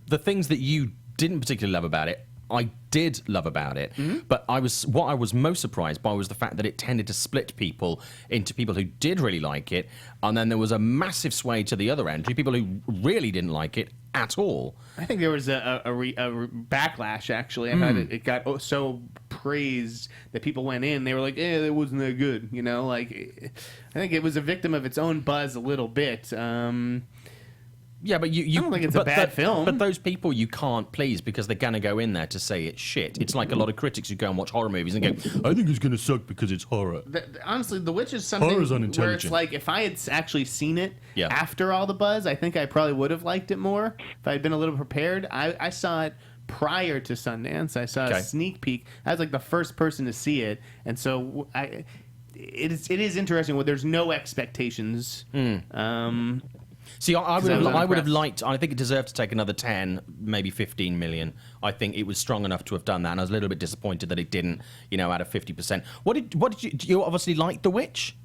the things that you didn't particularly love about it, I did love about it. But what I was most surprised by was the fact that it tended to split people into people who did really like it, and then there was a massive sway to the other end, to people who really didn't like it at all. I think there was a backlash, actually. I thought it got so praised that people went in. They were like, that wasn't that good. You know, like, I think it was a victim of its own buzz a little bit. Yeah, but you I don't think it's a bad film. But those people you can't please because they're going to go in there to say it's shit. It's like a lot of critics who go and watch horror movies and go, I think it's going to suck because it's horror. Honestly, The Witch is something where it's like, if I had actually seen it after all the buzz, I think I probably would have liked it more if I had been a little prepared. I saw it prior to Sundance. I saw a sneak peek. I was like the first person to see it, and so it is interesting when there's no expectations. See, I would have liked. I think it deserved to take another 10, maybe 15 million. I think it was strong enough to have done that, and I was a little bit disappointed that it didn't. Out of 50%. What did you obviously like The Witch?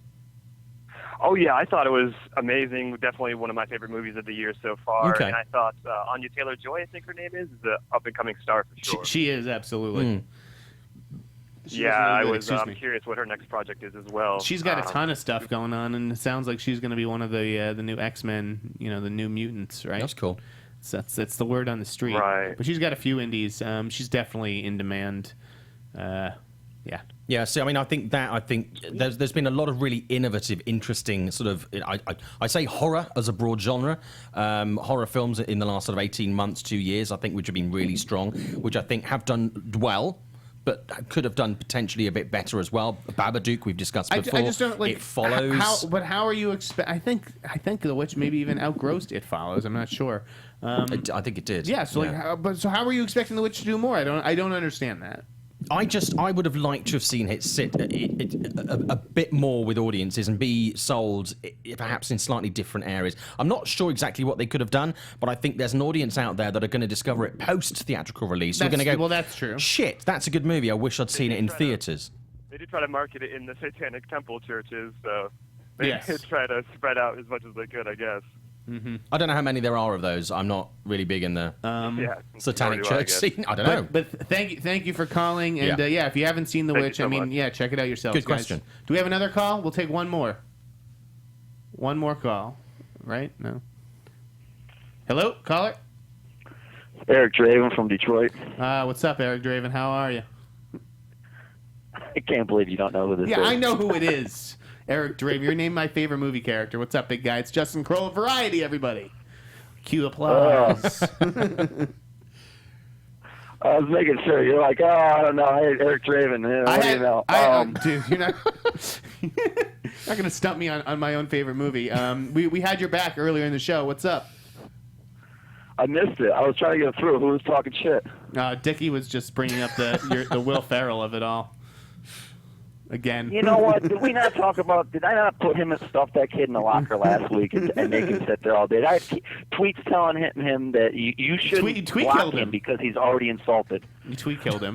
Oh yeah, I thought it was amazing. Definitely one of my favorite movies of the year so far. Okay. And I thought Anya Taylor-Joy, I think her name is an up-and-coming star for sure. She is absolutely. I was curious what her next project is as well. She's got a ton of stuff going on, and it sounds like she's going to be one of the new X-Men, the New Mutants, right? That's cool. So that's the word on the street. Right. But she's got a few indies. She's definitely in demand. Yeah, see, I mean, I think there's been a lot of really innovative, interesting sort of, I say horror as a broad genre, horror films in the last sort of 18 months, 2 years, I think, which have been really strong, which I think have done well, but could have done potentially a bit better as well. Babadook, we've discussed before. I just don't like It Follows. How are you I think The Witch maybe even outgrossed It Follows. I'm not sure. I think it did. Yeah. So how are you expecting The Witch to do more? I don't understand that. I would have liked to have seen it sit a bit more with audiences and be sold perhaps in slightly different areas. I'm not sure exactly what they could have done, but I think there's an audience out there that are going to discover it post-theatrical release. They're going to go, well, that's true. Shit, that's a good movie. I wish I'd seen it in theaters. They did try to market it in the Satanic Temple churches, so they Yes. did try to spread out as much as they could, I guess. I don't know how many there are of those. I'm not really big in the satanic nor do I, church scene. I don't know. But thank you for calling. And if you haven't seen The Thank you Witch, so much. check it out yourselves. Good guys. question. Do we have another call? We'll take one more. One more call. Right? No. Hello, caller. Eric Draven from Detroit. What's up, Eric Draven? How are you? I can't believe you don't know who this is. Yeah, I know who it is. Eric Draven. You're named my favorite movie character. What's up, big guy? It's Justin Crowe of Variety, everybody. Cue applause. I was making sure. You're like, I don't know. Hey, Eric Draven. What do you know? Dude, you're not not going to stump me on my own favorite movie. We had your back earlier in the show. What's up? I missed it. I was trying to get through. Who was talking shit? Dickey was just bringing up the Will Ferrell of it all. Again. You know what? Did I not put him and stuff that kid in the locker last week and make him sit there all day? I tweets telling him that you shouldn't block him because he's already insulted. You tweet killed him.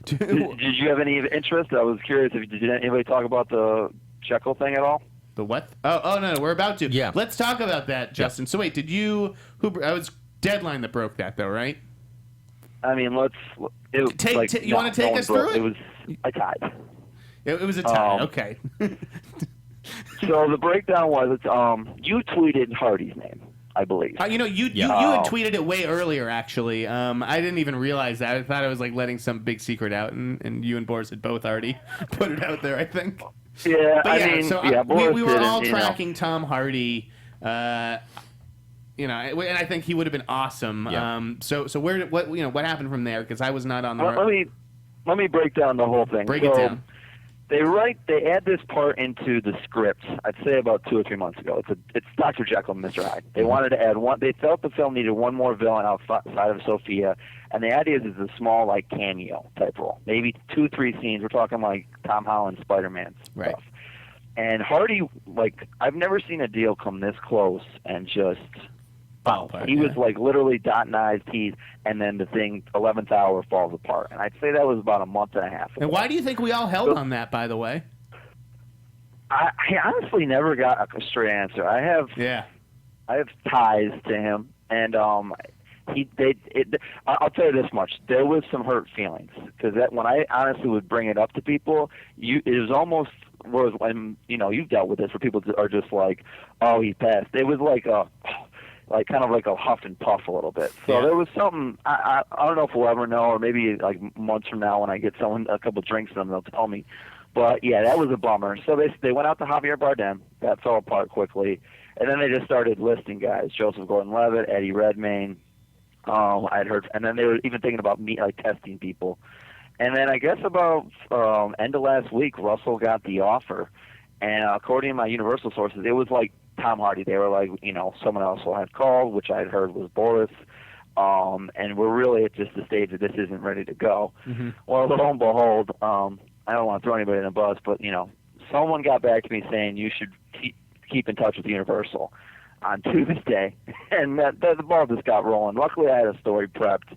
Did you have any interest? I was curious. Did anybody talk about the Jekyll thing at all? The what? Oh no, we're about to. Yeah. Let's talk about that, Justin. Yeah. So wait, I was Deadline that broke that though, right? I mean, you want to take us through it? It was a tie. It was a tie. Okay. So the breakdown was, you tweeted Hardy's name, I believe. You had tweeted it way earlier, actually. I didn't even realize that. I thought I was like letting some big secret out, and you and Boris had both already put it out there, I think. Yeah, But I mean, we were all tracking Tom Hardy. And I think he would have been awesome. Yeah. So what happened from there? Because I was not on the. Let me break down the whole thing. Break it down. They add this part into the script. I'd say about 2 or 3 months ago. It's Dr. Jekyll and Mr. Hyde. They wanted to add one. They felt the film needed one more villain outside of Sophia, and the idea is a small cameo type role, maybe 2-3 scenes. We're talking like Tom Holland, Spider-Man stuff. And Hardy, I've never seen a deal come this close and just. He was literally dotting I's, T's, and then the thing 11th hour falls apart. And I'd say that was about a month and a half ago. And why do you think we all held on that, by the way? I honestly never got a straight answer. I have ties to him, and I'll tell you this much: there was some hurt feelings because when I honestly would bring it up to people, it was almost when you've dealt with this where people are just like, "Oh, he passed." It was kind of like a huff and puff a little bit. So there was something, I don't know if we'll ever know, or maybe months from now when I get a couple drinks from them, they'll tell me. But yeah, that was a bummer. So they went out to Javier Bardem. That fell apart quickly. And then they just started listing guys: Joseph Gordon-Levitt, Eddie Redmayne. I'd heard, and then they were even thinking about testing people. And then I guess about end of last week, Russell got the offer. And according to my Universal sources, it was Tom Hardy. They were someone else will have called, which I had heard was Boris. And we're really at just the stage that this isn't ready to go. Mm-hmm. Well, lo and behold, I don't want to throw anybody in the bus, but, someone got back to me saying you should keep in touch with Universal on Tuesday. And the ball just got rolling. Luckily, I had a story prepped.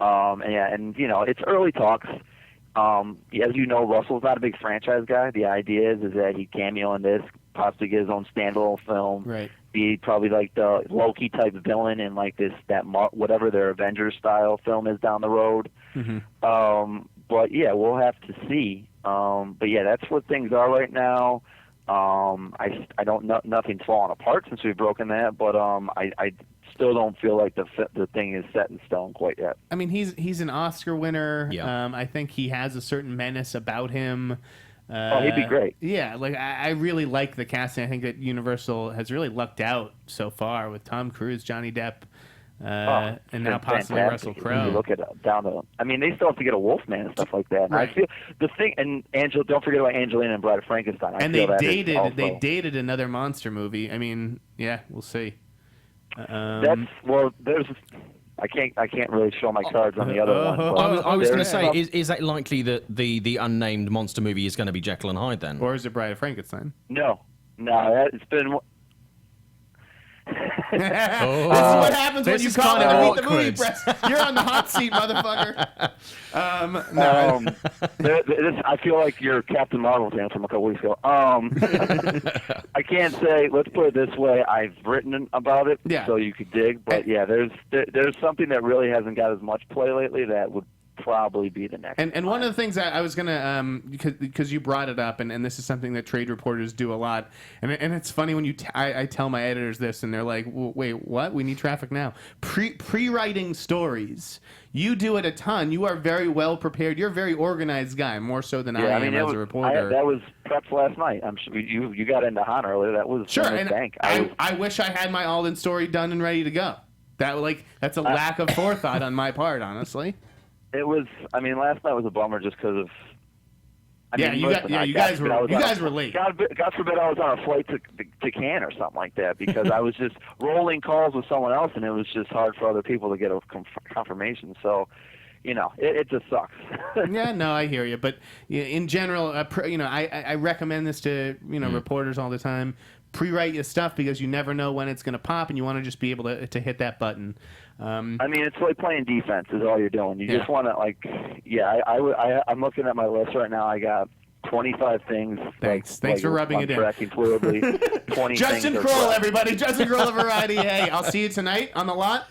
It's early talks. As you know, Russell's not a big franchise guy. The idea is that he'd cameo in this, possibly get his own standalone film, right? Be probably the Loki type villain in whatever their Avengers style film is down the road. Mm-hmm. But yeah, we'll have to see. But yeah, that's what things are right now. I don't know, nothing's fallen apart since we've broken that, but I still don't feel like the thing is set in stone quite yet. I mean, he's an Oscar winner. Yeah. I think he has a certain menace about him. He'd be great. Yeah, I really like the casting. I think that Universal has really lucked out so far with Tom Cruise, Johnny Depp, and now possibly Russell Crowe. Look at they still have to get a Wolfman and stuff like that. Right. I feel the thing, and don't forget about Angelina and Bride of Frankenstein. They dated another monster movie. I mean, yeah, we'll see. I can't really show my cards on the other one. I was going to say, is that likely that the unnamed monster movie is going to be Jekyll and Hyde then? Or is it Bride of Frankenstein? No, it's been. This is what happens when you call it to meet the movie press. You're on the hot seat, motherfucker. I feel like you're Captain Marvel fan from a couple weeks ago. I can't say. Let's put it this way: I've written about it, so you could dig. But yeah, there's something that really hasn't got as much play lately that would probably be the next. And one of the things I was gonna because you brought it up, and this is something that trade reporters do a lot, and it's funny when I tell my editors this, and they're like, wait, what? We need traffic now. Pre-writing stories. You do it a ton. You are very well prepared. You're a very organized guy, more so than I am as a reporter. That was prepped last night. I'm sure you got into Han earlier. That was sure. And bank. I wish I had my Alden story done and ready to go. That's a lack of forethought on my part, honestly. It was. Last night was a bummer just because of. You guys were late. God forbid I was on a flight to Cannes or something like that because I was just rolling calls with someone else and it was just hard for other people to get a confirmation. So, it just sucks. Yeah, no, I hear you. But in general, I recommend this to reporters all the time. Pre-write your stuff because you never know when it's going to pop, and you want to just be able to hit that button. It's like playing defense is all you're doing. You just want to I'm looking at my list right now. I got 25 things. Thanks for rubbing it in. Fluidly, 20 Justin Crowe, everybody. Justin Crowe of Variety. Hey, I'll see you tonight on the lot.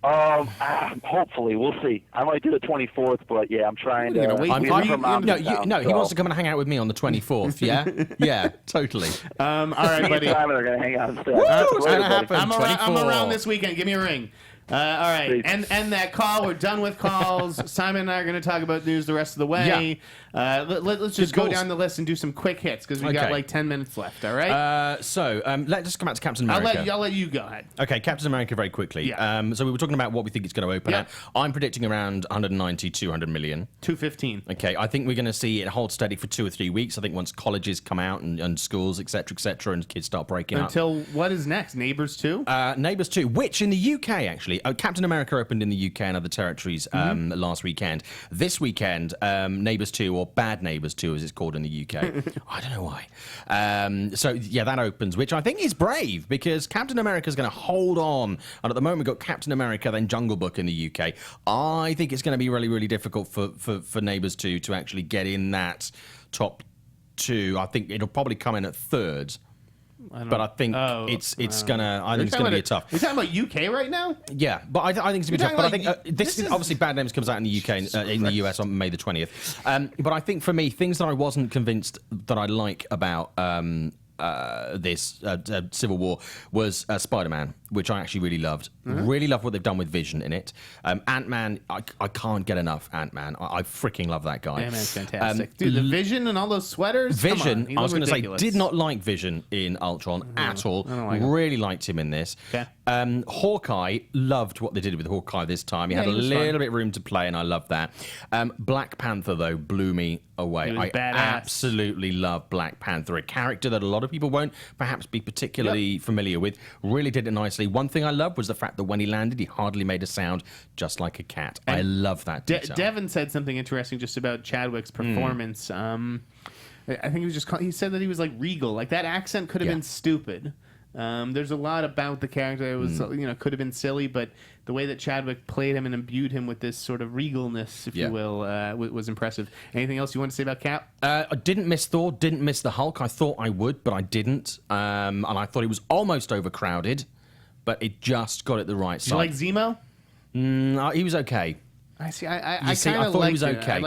Hopefully, we'll see. I might do the 24th, but yeah, I'm trying to. He wants to come and hang out with me on the 24th. Yeah, yeah, totally. All right, buddy. They're gonna hang out instead. It's gonna happen. I'm around this weekend. Give me a ring. All right, and that call. We're done with calls. Simon and I are going to talk about news the rest of the way. Let's just go down the list and do some quick hits because we got like 10 minutes left. All right. Let's come back to Captain America. I'll let you go ahead. Okay, Captain America very quickly. Yeah. So we were talking about what we think it's going to open at. I'm predicting around 190, 200 million. 215. Okay, I think we're going to see it hold steady for 2 or 3 weeks. I think once colleges come out and schools, etc., and kids start breaking up. Until what is next? Neighbors 2? Neighbours 2, which in the UK actually, Captain America opened in the UK and other territories last weekend. This weekend, Neighbours 2, or Bad Neighbours 2 as it's called in the UK. I don't know why. That opens, which I think is brave because Captain America is going to hold on. And at the moment, we've got Captain America, then Jungle Book in the UK. I think it's going to be really, really difficult for Neighbours 2 to actually get in that top 2. I think it'll probably come in at third. But I think it's gonna be tough. You're talking about UK right now? Yeah, but I think it's gonna be tough. But I think this is obviously Bad Names comes out in the UK in the US on May the 20th. But I think for me, things that I wasn't convinced that I like about this Civil War was Spider-Man, which I actually really loved. Really love what they've done with Vision in it. Ant-Man, I can't get enough Ant-Man. I freaking love that guy. Ant-Man's fantastic. Dude, the Vision and all those sweaters. Vision, I was going to say, did not like Vision in Ultron at all. Really liked him in this. Okay. Hawkeye, loved what they did with Hawkeye this time. He had a little bit of room to play, and I loved that. Black Panther, though, blew me away. I absolutely love Black Panther, a character that a lot of people won't perhaps be particularly familiar with. Really did it nicely. One thing I loved was the fact that when he landed, he hardly made a sound, just like a cat. I love that detail. Devin said something interesting just about Chadwick's performance. I think he said that he was like regal. Like that accent could have been stupid. There's a lot about the character that was, could have been silly, but the way that Chadwick played him and imbued him with this sort of regalness, if you will, was impressive. Anything else you want to say about Cap? I didn't miss Thor, didn't miss the Hulk. I thought I would, but I didn't. And I thought it was almost overcrowded, but it just got it the right side. You like Zemo? He was okay. I see. I thought he was okay.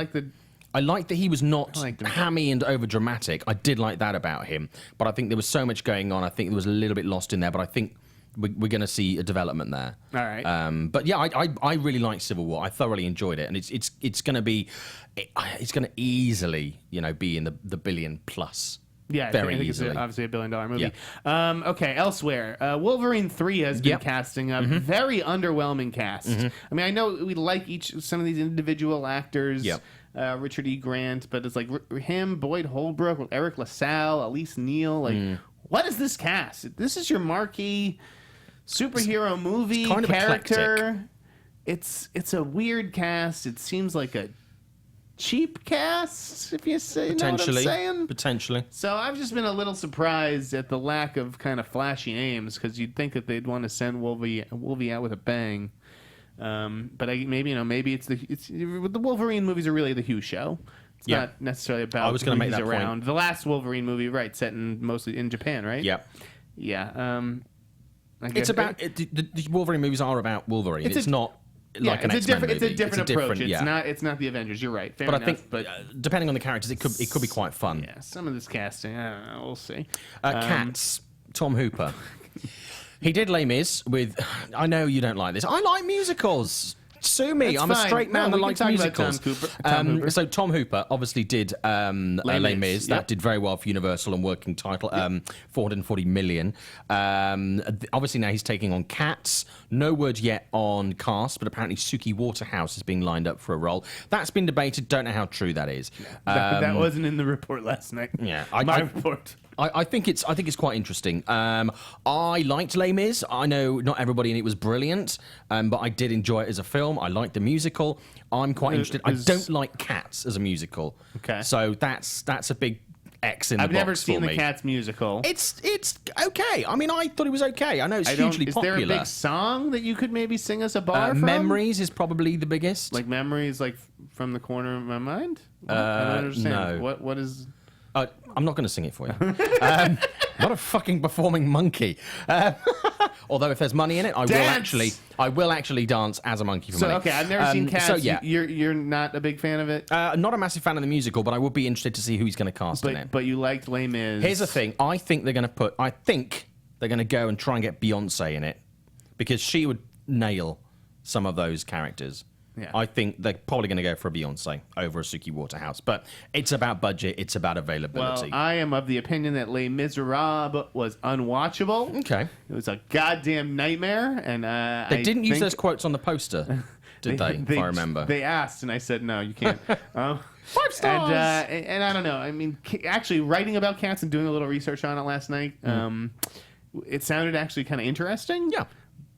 I liked that he was not hammy and over-dramatic. I did like that about him. But I think there was so much going on. I think there was a little bit lost in there. But I think we're going to see a development there. All right. But yeah, I really liked Civil War. I thoroughly enjoyed it. And it's going to be... It's going to easily, be in the billion plus. Yeah, very I think easily. It's obviously $1 billion movie. Yeah. Okay, elsewhere. Wolverine 3 has been casting a very underwhelming cast. I mean, I know we like some of these individual actors. Yep. Richard E. Grant, but it's like him, Boyd Holbrook, Eric LaSalle, Elise Neal. Like, what is this cast? This is your marquee superhero movie kind of character. Eclectic. It's a weird cast. It seems like a cheap cast, if you say, know what I'm saying? Potentially. So I've just been a little surprised at the lack of kind of flashy names because you'd think that they'd want to send Wolvie out with a bang. But maybe it's the Wolverine movies are really the Hugh show. It's not necessarily about I was going to make that around. point. The last Wolverine movie, right, set mostly in Japan, right? Yeah. Yeah. It's about the Wolverine movies are about Wolverine. It's not like an X-Men movie. It's a different approach. Yeah. It's not the Avengers. You're right. Fair but enough. I think, depending on the characters, it could be quite fun. Yeah. Some of this casting, I don't know. We'll see. Cats. Tom Hooper. He did Les Mis with. I know you don't like this. I like musicals. Sue me. That's I'm fine. a straight man that we likes can talk musicals. about Tom Hooper. So Tom Hooper obviously did Les Mis. That did very well for Universal and working title. 440 million. Obviously now he's taking on Cats. No word yet on cast, but apparently Suki Waterhouse is being lined up for a role. That's been debated. Don't know how true that is. That wasn't in the report last night. Yeah, my report. I think it's quite interesting. I liked Les Mis. I know not everybody in it was brilliant, but I did enjoy it as a film. I liked the musical. I'm quite interested. I don't like Cats as a musical. Okay. So that's a big X in the box for me. I've never seen the Cats musical. It's okay. I mean, I thought it was okay. I know it's hugely popular. Is there a big song that you could maybe sing us a bar from? Memories is probably the biggest. Like Memories, like from the corner of my mind? I don't understand. No. What is... I'm not going to sing it for you. Not a fucking performing monkey. Although if there's money in it, I will actually dance as a monkey for money. Okay, I've never seen Cats. So, yeah. You're not a big fan of it? Not a massive fan of the musical, but I would be interested to see who he's going to cast in it. But you liked Les Mis. Here's the thing. I think they're going to go and try and get Beyonce in it because she would nail some of those characters. Yeah. I think they're probably going to go for a Beyonce over a Suki Waterhouse. But it's about budget. It's about availability. Well, I am of the opinion that Les Miserables was unwatchable. Okay. It was a goddamn nightmare, and They didn't use those quotes on the poster, did they? If I remember. They asked, and I said, no, you can't. 5 stars! And I don't know. I mean, actually, writing about cats and doing a little research on it last night, it sounded actually kind of interesting. Yeah.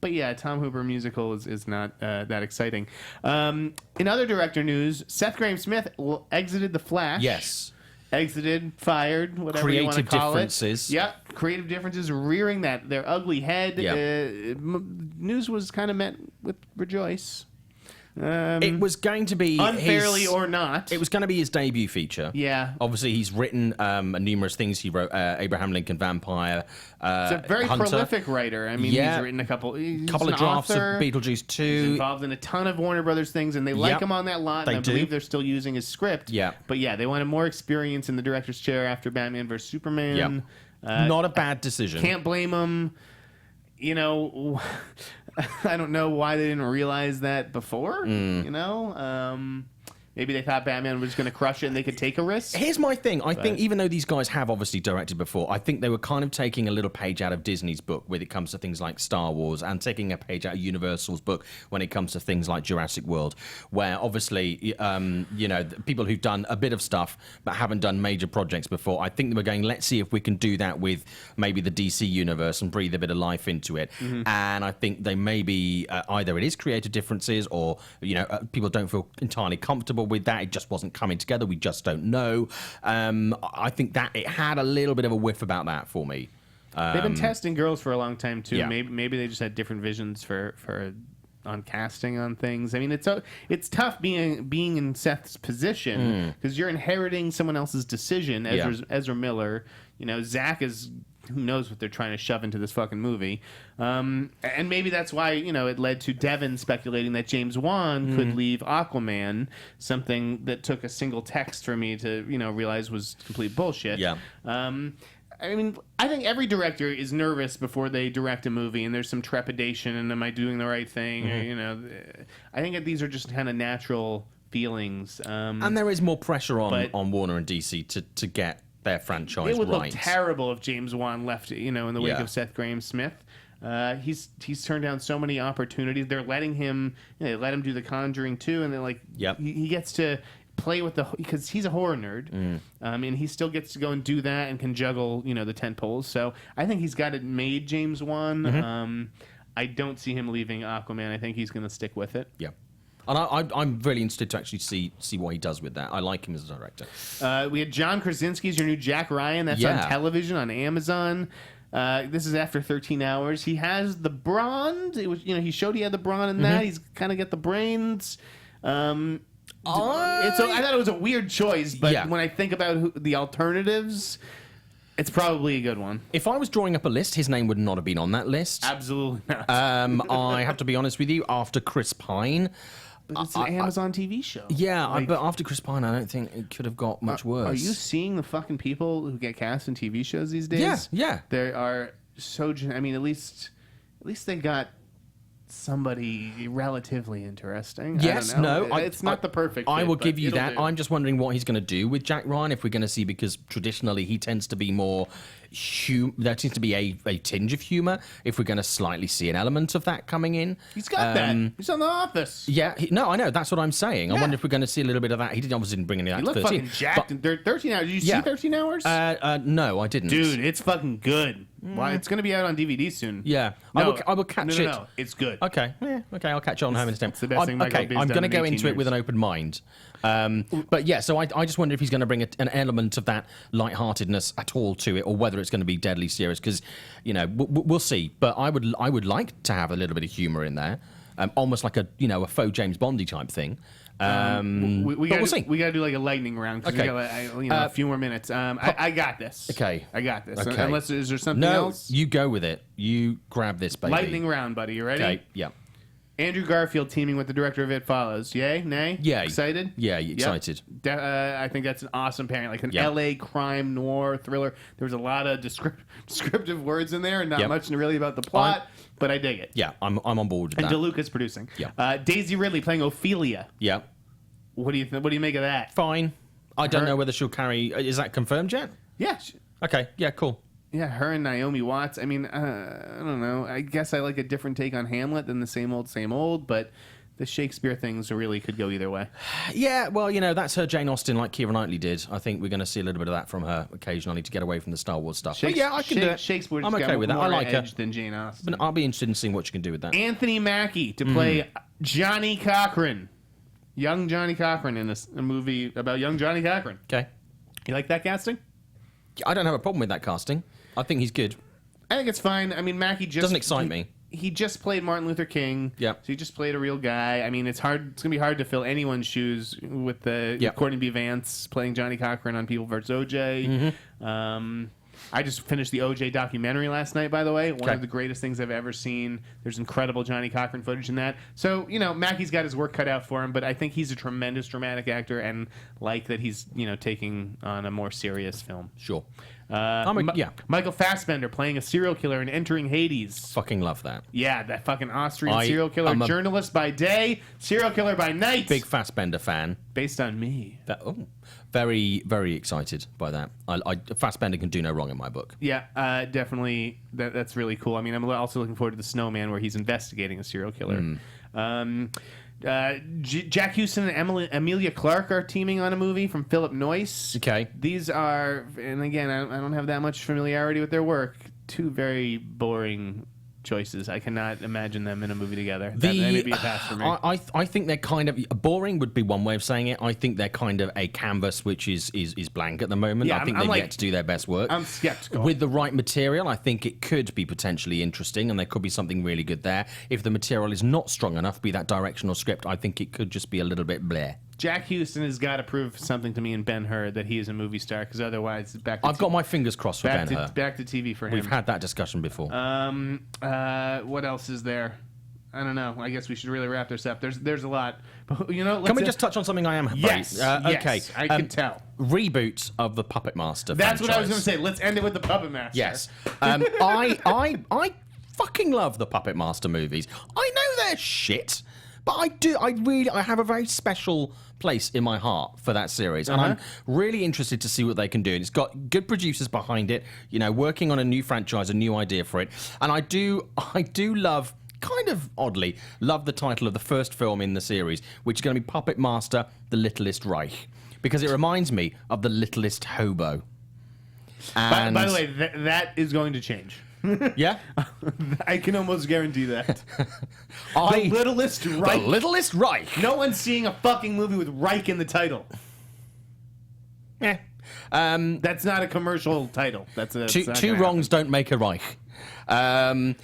But yeah, Tom Hooper musical is not that exciting. In other director news, Seth Grahame-Smith exited The Flash. Yes. Exited, fired, whatever you want to Creative call differences. it. Yeah, creative differences rearing their ugly head. Yeah. News was kind of met with rejoice. It was going to be unfairly or not. It was going to be his debut feature. Yeah. Obviously, he's written numerous things. He wrote Abraham Lincoln Vampire. He's a very Hunter. prolific writer. I mean, he's written a couple. He's of an drafts author. of Beetlejuice 2. He's involved in a ton of Warner Brothers things, and they like him on that lot. They and I believe they're still using his script. Yeah. But yeah, they wanted more experience in the director's chair after Batman vs Superman. Not a bad decision. Can't blame him. You know, I don't know why they didn't realize that before. You know, maybe they thought Batman was going to crush it and they could take a risk. Here's my thing. I think even though these guys have obviously directed before, I think they were kind of taking a little page out of Disney's book when it comes to things like Star Wars, and taking a page out of Universal's book when it comes to things like Jurassic World, where obviously, you know, people who've done a bit of stuff but haven't done major projects before, I think they were going, let's see if we can do that with maybe the DC universe and breathe a bit of life into it. And I think they maybe either it is creative differences, or, you know, people don't feel entirely comfortable with that. It just wasn't coming together. We just don't know. I think that it had a little bit of a whiff about that for me. They've been testing girls for a long time too. Yeah. Maybe they just had different visions for on casting on things. I mean, it's tough being in Seth's position because you're inheriting someone else's decision. Ezra Miller, you know, Zach is. Who knows what they're trying to shove into this fucking movie. And maybe that's why, you know, it led to Devin speculating that James Wan could leave Aquaman, something that took a single text for me to, you know, realize was complete bullshit. Yeah. I mean, I think every director is nervous before they direct a movie, and there's some trepidation, and am I doing the right thing? Or, you know, I think that these are just kind of natural feelings. And there is more pressure on Warner and DC to get their franchise right. It would look terrible if James Wan left, you know, in the wake of Seth Grahame-Smith. He's turned down so many opportunities. They're letting him, you know, they let him do The Conjuring 2, and they're like, he gets to play with because he's a horror nerd, and he still gets to go and do that and can juggle, you know, the tentpoles. So I think he's got it made, James Wan. I don't see him leaving Aquaman. I think he's going to stick with it. Yeah. And I'm really interested to actually see what he does with that. I like him as a director. We had John Krasinski's your new Jack Ryan. That's on television on Amazon. This is after 13 hours. He has the bronze. It was, you know, he showed he had the brawn in that. He's kind of got the brains. I thought it was a weird choice, but when I think about the alternatives, it's probably a good one. If I was drawing up a list, his name would not have been on that list. Absolutely not. I have to be honest with you. After Chris Pine. But it's an Amazon TV show. Yeah, but after Chris Pine, I don't think it could have got much worse. Are you seeing the fucking people who get cast in TV shows these days? Yeah. They are so... I mean, at least they got somebody relatively interesting. Yes, I don't know. no. It's not the perfect I fit, will give you it'll that. do. I'm just wondering what he's going to do with Jack Ryan, if we're going to see, because traditionally he tends to be more... there seems to be a tinge of humour. If we're going to slightly see an element of that coming in. He's got that. He's on The Office. Yeah, no, I know. That's what I'm saying. I wonder if we're going to see a little bit of that. He obviously didn't bring any of that He to looked 13. fucking jacked in 13 hours. Did you see 13 hours? No, I didn't. Dude, it's fucking good. Why? It's going to be out on DVD soon. Yeah. No, I will catch it. No, it's good. Okay. Yeah, okay, I'll catch it on home in a It's the best thing Michael Bay's I'm done going to in go 18 into it with an years. open mind. But yeah, so I just wonder if he's going to bring an element of that lightheartedness at all to it, or whether it's going to be deadly serious, because, you know, we'll see. But I would like to have a little bit of humour in there, almost like a faux James Bondy type thing. We'll see. We got to do like a lightning round because we got a few more minutes. I got this. Okay. I got this. Okay. Unless is there something No, else? you go with it. You grab this, baby. Lightning round, buddy. You ready? Okay. Yeah. Andrew Garfield teaming with the director of It Follows. Yay? Nay? Yeah. Excited? Yeah, excited. Yep. I think that's an awesome pairing. Like an LA crime noir thriller. There was a lot of descriptive words in there and not much really about the plot, but I dig it. Yeah, I'm on board with that. And DeLuca's producing. Yeah. Daisy Ridley playing Ophelia. Yeah. What do you make of that? Fine. I don't know whether she'll carry... Is that confirmed yet? Yeah. Okay, yeah, cool. Yeah, her and Naomi Watts. I mean, I don't know. I guess I like a different take on Hamlet than the same old, but the Shakespeare things really could go either way. Yeah, well, that's her Jane Austen like Keira Knightley did. I think we're going to see a little bit of that from her occasionally to get away from the Star Wars stuff. But yeah, I can do it. Shakespeare I'm okay with that. I like her. Than Jane Austen. But I'll be interested in seeing what you can do with that. Anthony Mackie to play Johnny Cochran. Young Johnny Cochran in a movie about young Johnny Cochran. Okay. You like that casting? I don't have a problem with that casting. I think he's good. I think it's fine. I mean, Mackie just... Doesn't excite me. He just played Martin Luther King. Yeah. So he just played a real guy. I mean, it's hard. It's going to be hard to fill anyone's shoes with Courtney B. Vance playing Johnny Cochran on People vs. O.J. I just finished the OJ documentary last night, by the way. One of the greatest things I've ever seen. There's incredible Johnny Cochran footage in that. So, Mackie's got his work cut out for him, but I think he's a tremendous dramatic actor and like that he's, taking on a more serious film. Sure. Michael Fassbender playing a serial killer and entering Hades. Fucking love that. Yeah, that fucking Austrian serial killer. Journalist by day, serial killer by night. Big Fassbender fan. Based on me. Very, very excited by that. Fassbender can do no wrong in my book. Yeah, definitely. That's really cool. I mean, I'm also looking forward to The Snowman, where he's investigating a serial killer. Jack Houston and Emilia Clarke are teaming on a movie from Philip Noyce. Okay. These are, and again, I don't have that much familiarity with their work. Two very boring choices. I cannot imagine them in a movie together. That may be a pass for me. I think they're kind of boring would be one way of saying it. I think they're kind of a canvas which is blank at the moment. Yeah, I think they've yet to do their best work. I'm skeptical. With the right material, I think it could be potentially interesting and there could be something really good there. If the material is not strong enough, be that direction or script, I think it could just be a little bit bleh. Jack Houston has got to prove something to me and Ben-Hur that he is a movie star, because otherwise, I've got my fingers crossed for Ben-Hur. Back to TV for him. We've had that discussion before. What else is there? I don't know. I guess we should really wrap this up. There's a lot. But, can we just touch on something I am? Yes. Okay. Yes, I can tell. Reboot of the Puppet Master. That's franchise. what I was going to say. Let's end it with the Puppet Master. Yes. I fucking love the Puppet Master movies. I know they're shit, but I have a very special place in my heart for that series, and I'm really interested to see what they can do. And it's got good producers behind it, working on a new franchise, a new idea for it. And I do love, kind of oddly, love the title of the first film in the series, which is going to be Puppet Master: The Littlest Reich, because it reminds me of The Littlest Hobo. And by the way, that is going to change. Yeah? I can almost guarantee that. The Littlest Reich. The Littlest Reich. No one's seeing a fucking movie with Reich in the title. Yeah. That's not a commercial title. That's two wrongs don't make a Reich. I'm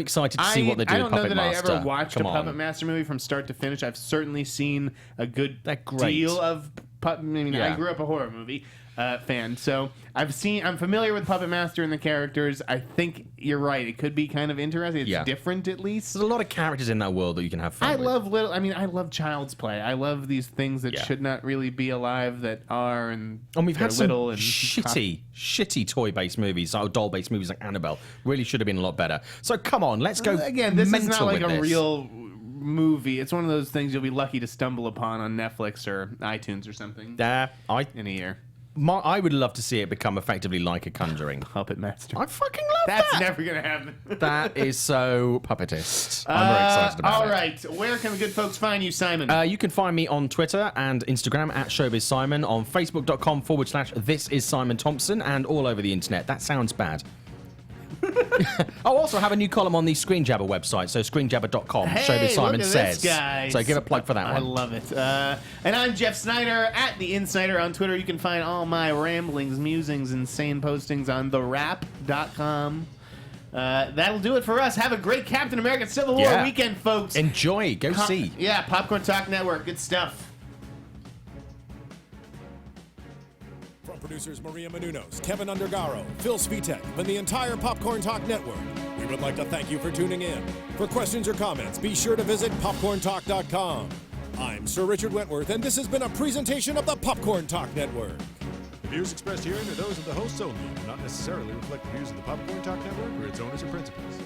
excited to see what they do with Puppet Master. I don't know that I ever watched a Puppet Master movie from start to finish. I've certainly seen a good deal of Puppet. I grew up a horror movie fan, so I'm familiar with Puppet Master and the characters. I think you're right. It could be kind of interesting. It's different, at least. There's a lot of characters in that world that you can have fun with. I love Child's Play. I love these things that should not really be alive that are, and we've had some little and shitty toy-based movies, doll-based movies like Annabelle. Really should have been a lot better. So come on, let's go. Again, this is not like a this. real movie. It's one of those things you'll be lucky to stumble upon on Netflix or iTunes or something in a year. I would love to see it become effectively like a Conjuring. Puppet Master. I fucking love that. That's never going to happen. That is so puppetist. I'm very excited about it. All right. Where can the good folks find you, Simon? You can find me on Twitter and Instagram at ShowbizSimon, on Facebook.com/This is Simon Thompson, and all over the internet. That sounds bad. Also have a new column on the Screenjabber website, so screenjabber.com. Hey, Simon look at says. This guy. So give a plug for that one. I love it. And I'm Jeff Sneider at the Insnider on Twitter. You can find all my ramblings, musings, insane postings on therap.com. That'll do it for us. Have a great Captain America Civil War weekend, folks. Enjoy. Go see. Yeah, Popcorn Talk Network. Good stuff. From producers Maria Menounos, Kevin Undergaro, Phil Svitek, and the entire Popcorn Talk Network, we We would like to thank you for tuning in. For questions or comments, be sure to visit popcorntalk.com. I'm Sir Richard Wentworth, and this has been a presentation of the Popcorn Talk Network. The views expressed herein are those of the hosts only and do not necessarily reflect the views of the Popcorn Talk Network or its owners or principals.